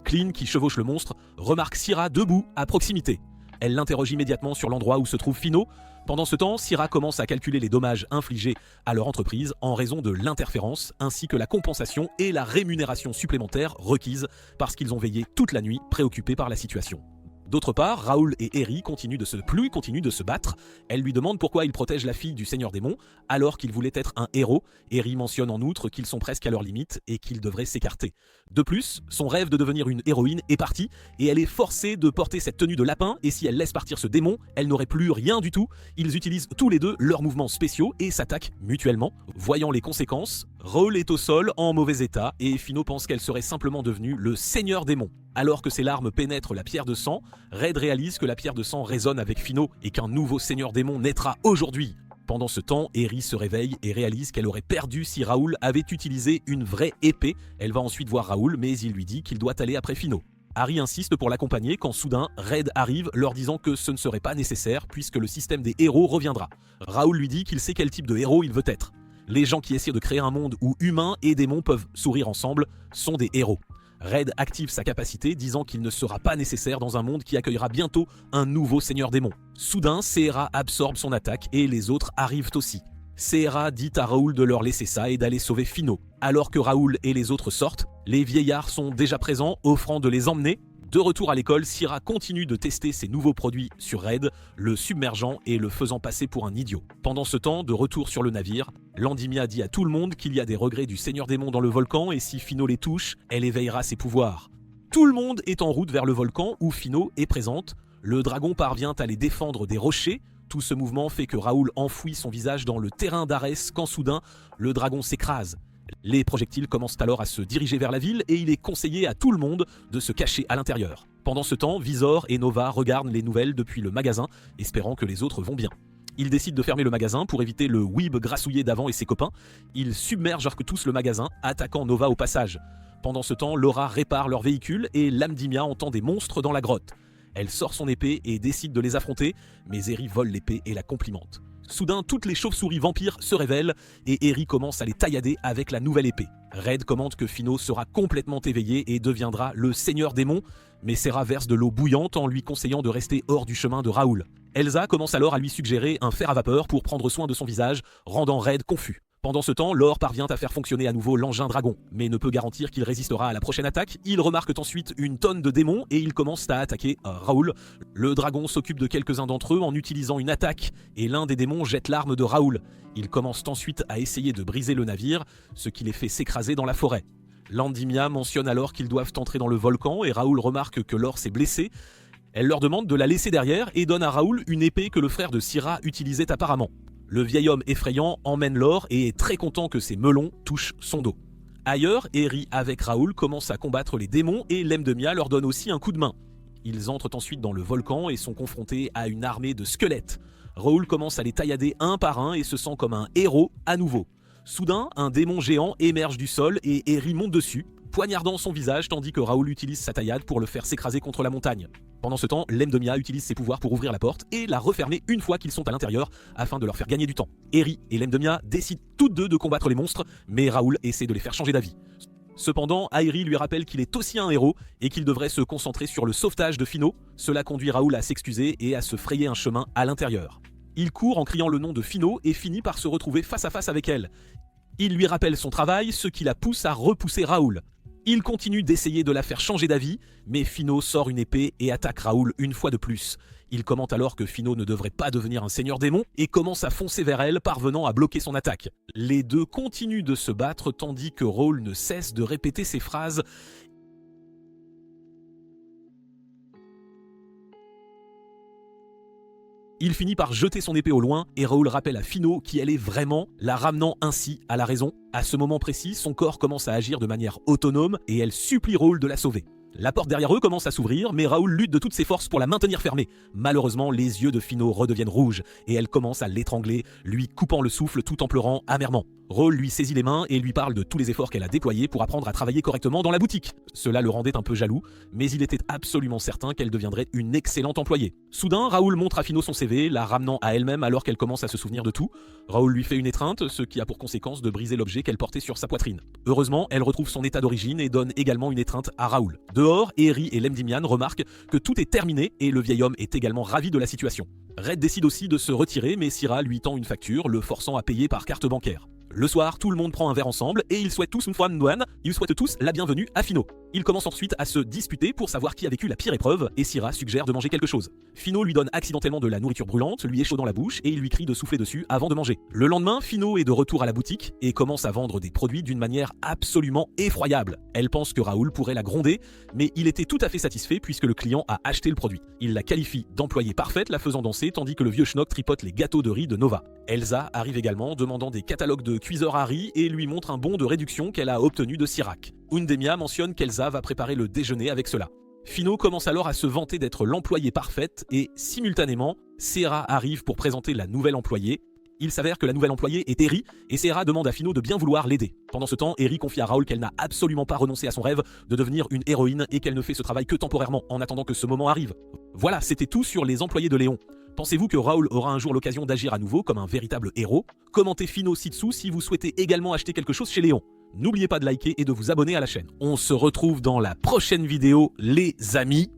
Clean, qui chevauche le monstre, remarque Syrah debout à proximité. Elle l'interroge immédiatement sur l'endroit où se trouve Fino. Pendant ce temps, Syrah commence à calculer les dommages infligés à leur entreprise en raison de l'interférence, ainsi que la compensation et la rémunération supplémentaire requises parce qu'ils ont veillé toute la nuit préoccupés par la situation. D'autre part, Raoul et Eri continuent de se battre. Elle lui demande pourquoi il protège la fille du Seigneur Démon alors qu'il voulait être un héros. Eri mentionne en outre qu'ils sont presque à leur limite et qu'ils devraient s'écarter. De plus, son rêve de devenir une héroïne est parti et elle est forcée de porter cette tenue de lapin et si elle laisse partir ce démon, elle n'aurait plus rien du tout. Ils utilisent tous les deux leurs mouvements spéciaux et s'attaquent mutuellement. Voyant les conséquences, Raoul est au sol en mauvais état et Fino pense qu'elle serait simplement devenue le Seigneur Démon. Alors que ses larmes pénètrent la pierre de sang, Red réalise que la pierre de sang résonne avec Fino et qu'un nouveau Seigneur Démon naîtra aujourd'hui. Pendant ce temps, Eri se réveille et réalise qu'elle aurait perdu si Raoul avait utilisé une vraie épée. Elle va ensuite voir Raoul, mais il lui dit qu'il doit aller après Fino. Harry insiste pour l'accompagner quand soudain, Red arrive leur disant que ce ne serait pas nécessaire puisque le système des héros reviendra. Raoul lui dit qu'il sait quel type de héros il veut être. Les gens qui essaient de créer un monde où humains et démons peuvent sourire ensemble sont des héros. Red active sa capacité, disant qu'il ne sera pas nécessaire dans un monde qui accueillera bientôt un nouveau Seigneur Démon. Soudain, Sierra absorbe son attaque et les autres arrivent aussi. Sierra dit à Raoul de leur laisser ça et d'aller sauver Fino. Alors que Raoul et les autres sortent, les vieillards sont déjà présents, offrant de les emmener. De retour à l'école, Sierra continue de tester ses nouveaux produits sur Red, le submergeant et le faisant passer pour un idiot. Pendant ce temps, de retour sur le navire, Landimia dit à tout le monde qu'il y a des regrets du Seigneur Démon dans le volcan et si Fino les touche, elle éveillera ses pouvoirs. Tout le monde est en route vers le volcan où Fino est présente. Le dragon parvient à les défendre des rochers. Tout ce mouvement fait que Raoul enfouit son visage dans le terrain d'Arès quand soudain, le dragon s'écrase. Les projectiles commencent alors à se diriger vers la ville et il est conseillé à tout le monde de se cacher à l'intérieur. Pendant ce temps, Visor et Nova regardent les nouvelles depuis le magasin, espérant que les autres vont bien. Ils décident de fermer le magasin pour éviter le Weeb grassouillé d'avant et ses copains. Ils submergent tous le magasin, attaquant Nova au passage. Pendant ce temps, Laura répare leur véhicule et Lamdimia entend des monstres dans la grotte. Elle sort son épée et décide de les affronter, mais Eri vole l'épée et la complimente. Soudain, toutes les chauves-souris vampires se révèlent et Eri commence à les taillader avec la nouvelle épée. Red commente que Fino sera complètement éveillé et deviendra le Seigneur Démon, mais Serra verse de l'eau bouillante en lui conseillant de rester hors du chemin de Raoul. Elsa commence alors à lui suggérer un fer à vapeur pour prendre soin de son visage, rendant Red confus. Pendant ce temps, Laure parvient à faire fonctionner à nouveau l'engin dragon, mais ne peut garantir qu'il résistera à la prochaine attaque. Ils remarquent ensuite une tonne de démons et ils commencent à attaquer Raoul. Le dragon s'occupe de quelques-uns d'entre eux en utilisant une attaque et l'un des démons jette l'arme de Raoul. Ils commencent ensuite à essayer de briser le navire, ce qui les fait s'écraser dans la forêt. Landimia mentionne alors qu'ils doivent entrer dans le volcan et Raoul remarque que Laure s'est blessée. Elle leur demande de la laisser derrière et donne à Raoul une épée que le frère de Syrah utilisait apparemment. Le vieil homme effrayant emmène Laure et est très content que ses melons touchent son dos. Ailleurs, Eri avec Raoul commence à combattre les démons et Lemdemia leur donne aussi un coup de main. Ils entrent ensuite dans le volcan et sont confrontés à une armée de squelettes. Raoul commence à les taillader un par un et se sent comme un héros à nouveau. Soudain, un démon géant émerge du sol et Eri monte dessus, poignardant son visage tandis que Raoul utilise sa taillade pour le faire s'écraser contre la montagne. Pendant ce temps, Lemdemia utilise ses pouvoirs pour ouvrir la porte et la refermer une fois qu'ils sont à l'intérieur afin de leur faire gagner du temps. Eri et Lemdemia décident toutes deux de combattre les monstres, mais Raoul essaie de les faire changer d'avis. Cependant, Airi lui rappelle qu'il est aussi un héros et qu'il devrait se concentrer sur le sauvetage de Fino. Cela conduit Raoul à s'excuser et à se frayer un chemin à l'intérieur. Il court en criant le nom de Fino et finit par se retrouver face à face avec elle. Il lui rappelle son travail, ce qui la pousse à repousser Raoul. Il continue d'essayer de la faire changer d'avis, mais Finot sort une épée et attaque Raoul une fois de plus. Il commente alors que Finot ne devrait pas devenir un seigneur démon et commence à foncer vers elle, parvenant à bloquer son attaque. Les deux continuent de se battre tandis que Raoul ne cesse de répéter ces phrases. Il finit par jeter son épée au loin et Raoul rappelle à Finot qui elle est vraiment, la ramenant ainsi à la raison. À ce moment précis, son corps commence à agir de manière autonome et elle supplie Raoul de la sauver. La porte derrière eux commence à s'ouvrir, mais Raoul lutte de toutes ses forces pour la maintenir fermée. Malheureusement, les yeux de Finot redeviennent rouges et elle commence à l'étrangler, lui coupant le souffle tout en pleurant amèrement. Raoul lui saisit les mains et lui parle de tous les efforts qu'elle a déployés pour apprendre à travailler correctement dans la boutique. Cela le rendait un peu jaloux, mais il était absolument certain qu'elle deviendrait une excellente employée. Soudain, Raoul montre à Finot son CV, la ramenant à elle-même alors qu'elle commence à se souvenir de tout. Raoul lui fait une étreinte, ce qui a pour conséquence de briser l'objet qu'elle portait sur sa poitrine. Heureusement, elle retrouve son état d'origine et donne également une étreinte à Raoul. Dehors, Eri et Lemdimian remarquent que tout est terminé et le vieil homme est également ravi de la situation. Red décide aussi de se retirer, mais Syrah lui tend une facture, le forçant à payer par carte bancaire. Le soir, tout le monde prend un verre ensemble et ils souhaitent tous la bienvenue à Finot. Ils commencent ensuite à se disputer pour savoir qui a vécu la pire épreuve et Syrah suggère de manger quelque chose. Finot lui donne accidentellement de la nourriture brûlante, lui échaudant la bouche et il lui crie de souffler dessus avant de manger. Le lendemain, Finot est de retour à la boutique et commence à vendre des produits d'une manière absolument effroyable. Elle pense que Raoul pourrait la gronder, mais il était tout à fait satisfait puisque le client a acheté le produit. Il la qualifie d'employée parfaite, la faisant danser tandis que le vieux schnock tripote les gâteaux de riz de Nova. Elsa arrive également, demandant des catalogues de cuiseurs à riz et lui montre un bon de réduction qu'elle a obtenu de Sirac. Undemia mentionne qu'Elsa va préparer le déjeuner avec cela. Finot commence alors à se vanter d'être l'employée parfaite et, simultanément, Serra arrive pour présenter la nouvelle employée. Il s'avère que la nouvelle employée est Eri et Serra demande à Finot de bien vouloir l'aider. Pendant ce temps, Eri confie à Raoul qu'elle n'a absolument pas renoncé à son rêve de devenir une héroïne et qu'elle ne fait ce travail que temporairement en attendant que ce moment arrive. Voilà, c'était tout sur les employés de Léon. Pensez-vous que Raoul aura un jour l'occasion d'agir à nouveau comme un véritable héros? Commentez Finot ci-dessous si vous souhaitez également acheter quelque chose chez Léon. N'oubliez pas de liker et de vous abonner à la chaîne. On se retrouve dans la prochaine vidéo, les amis.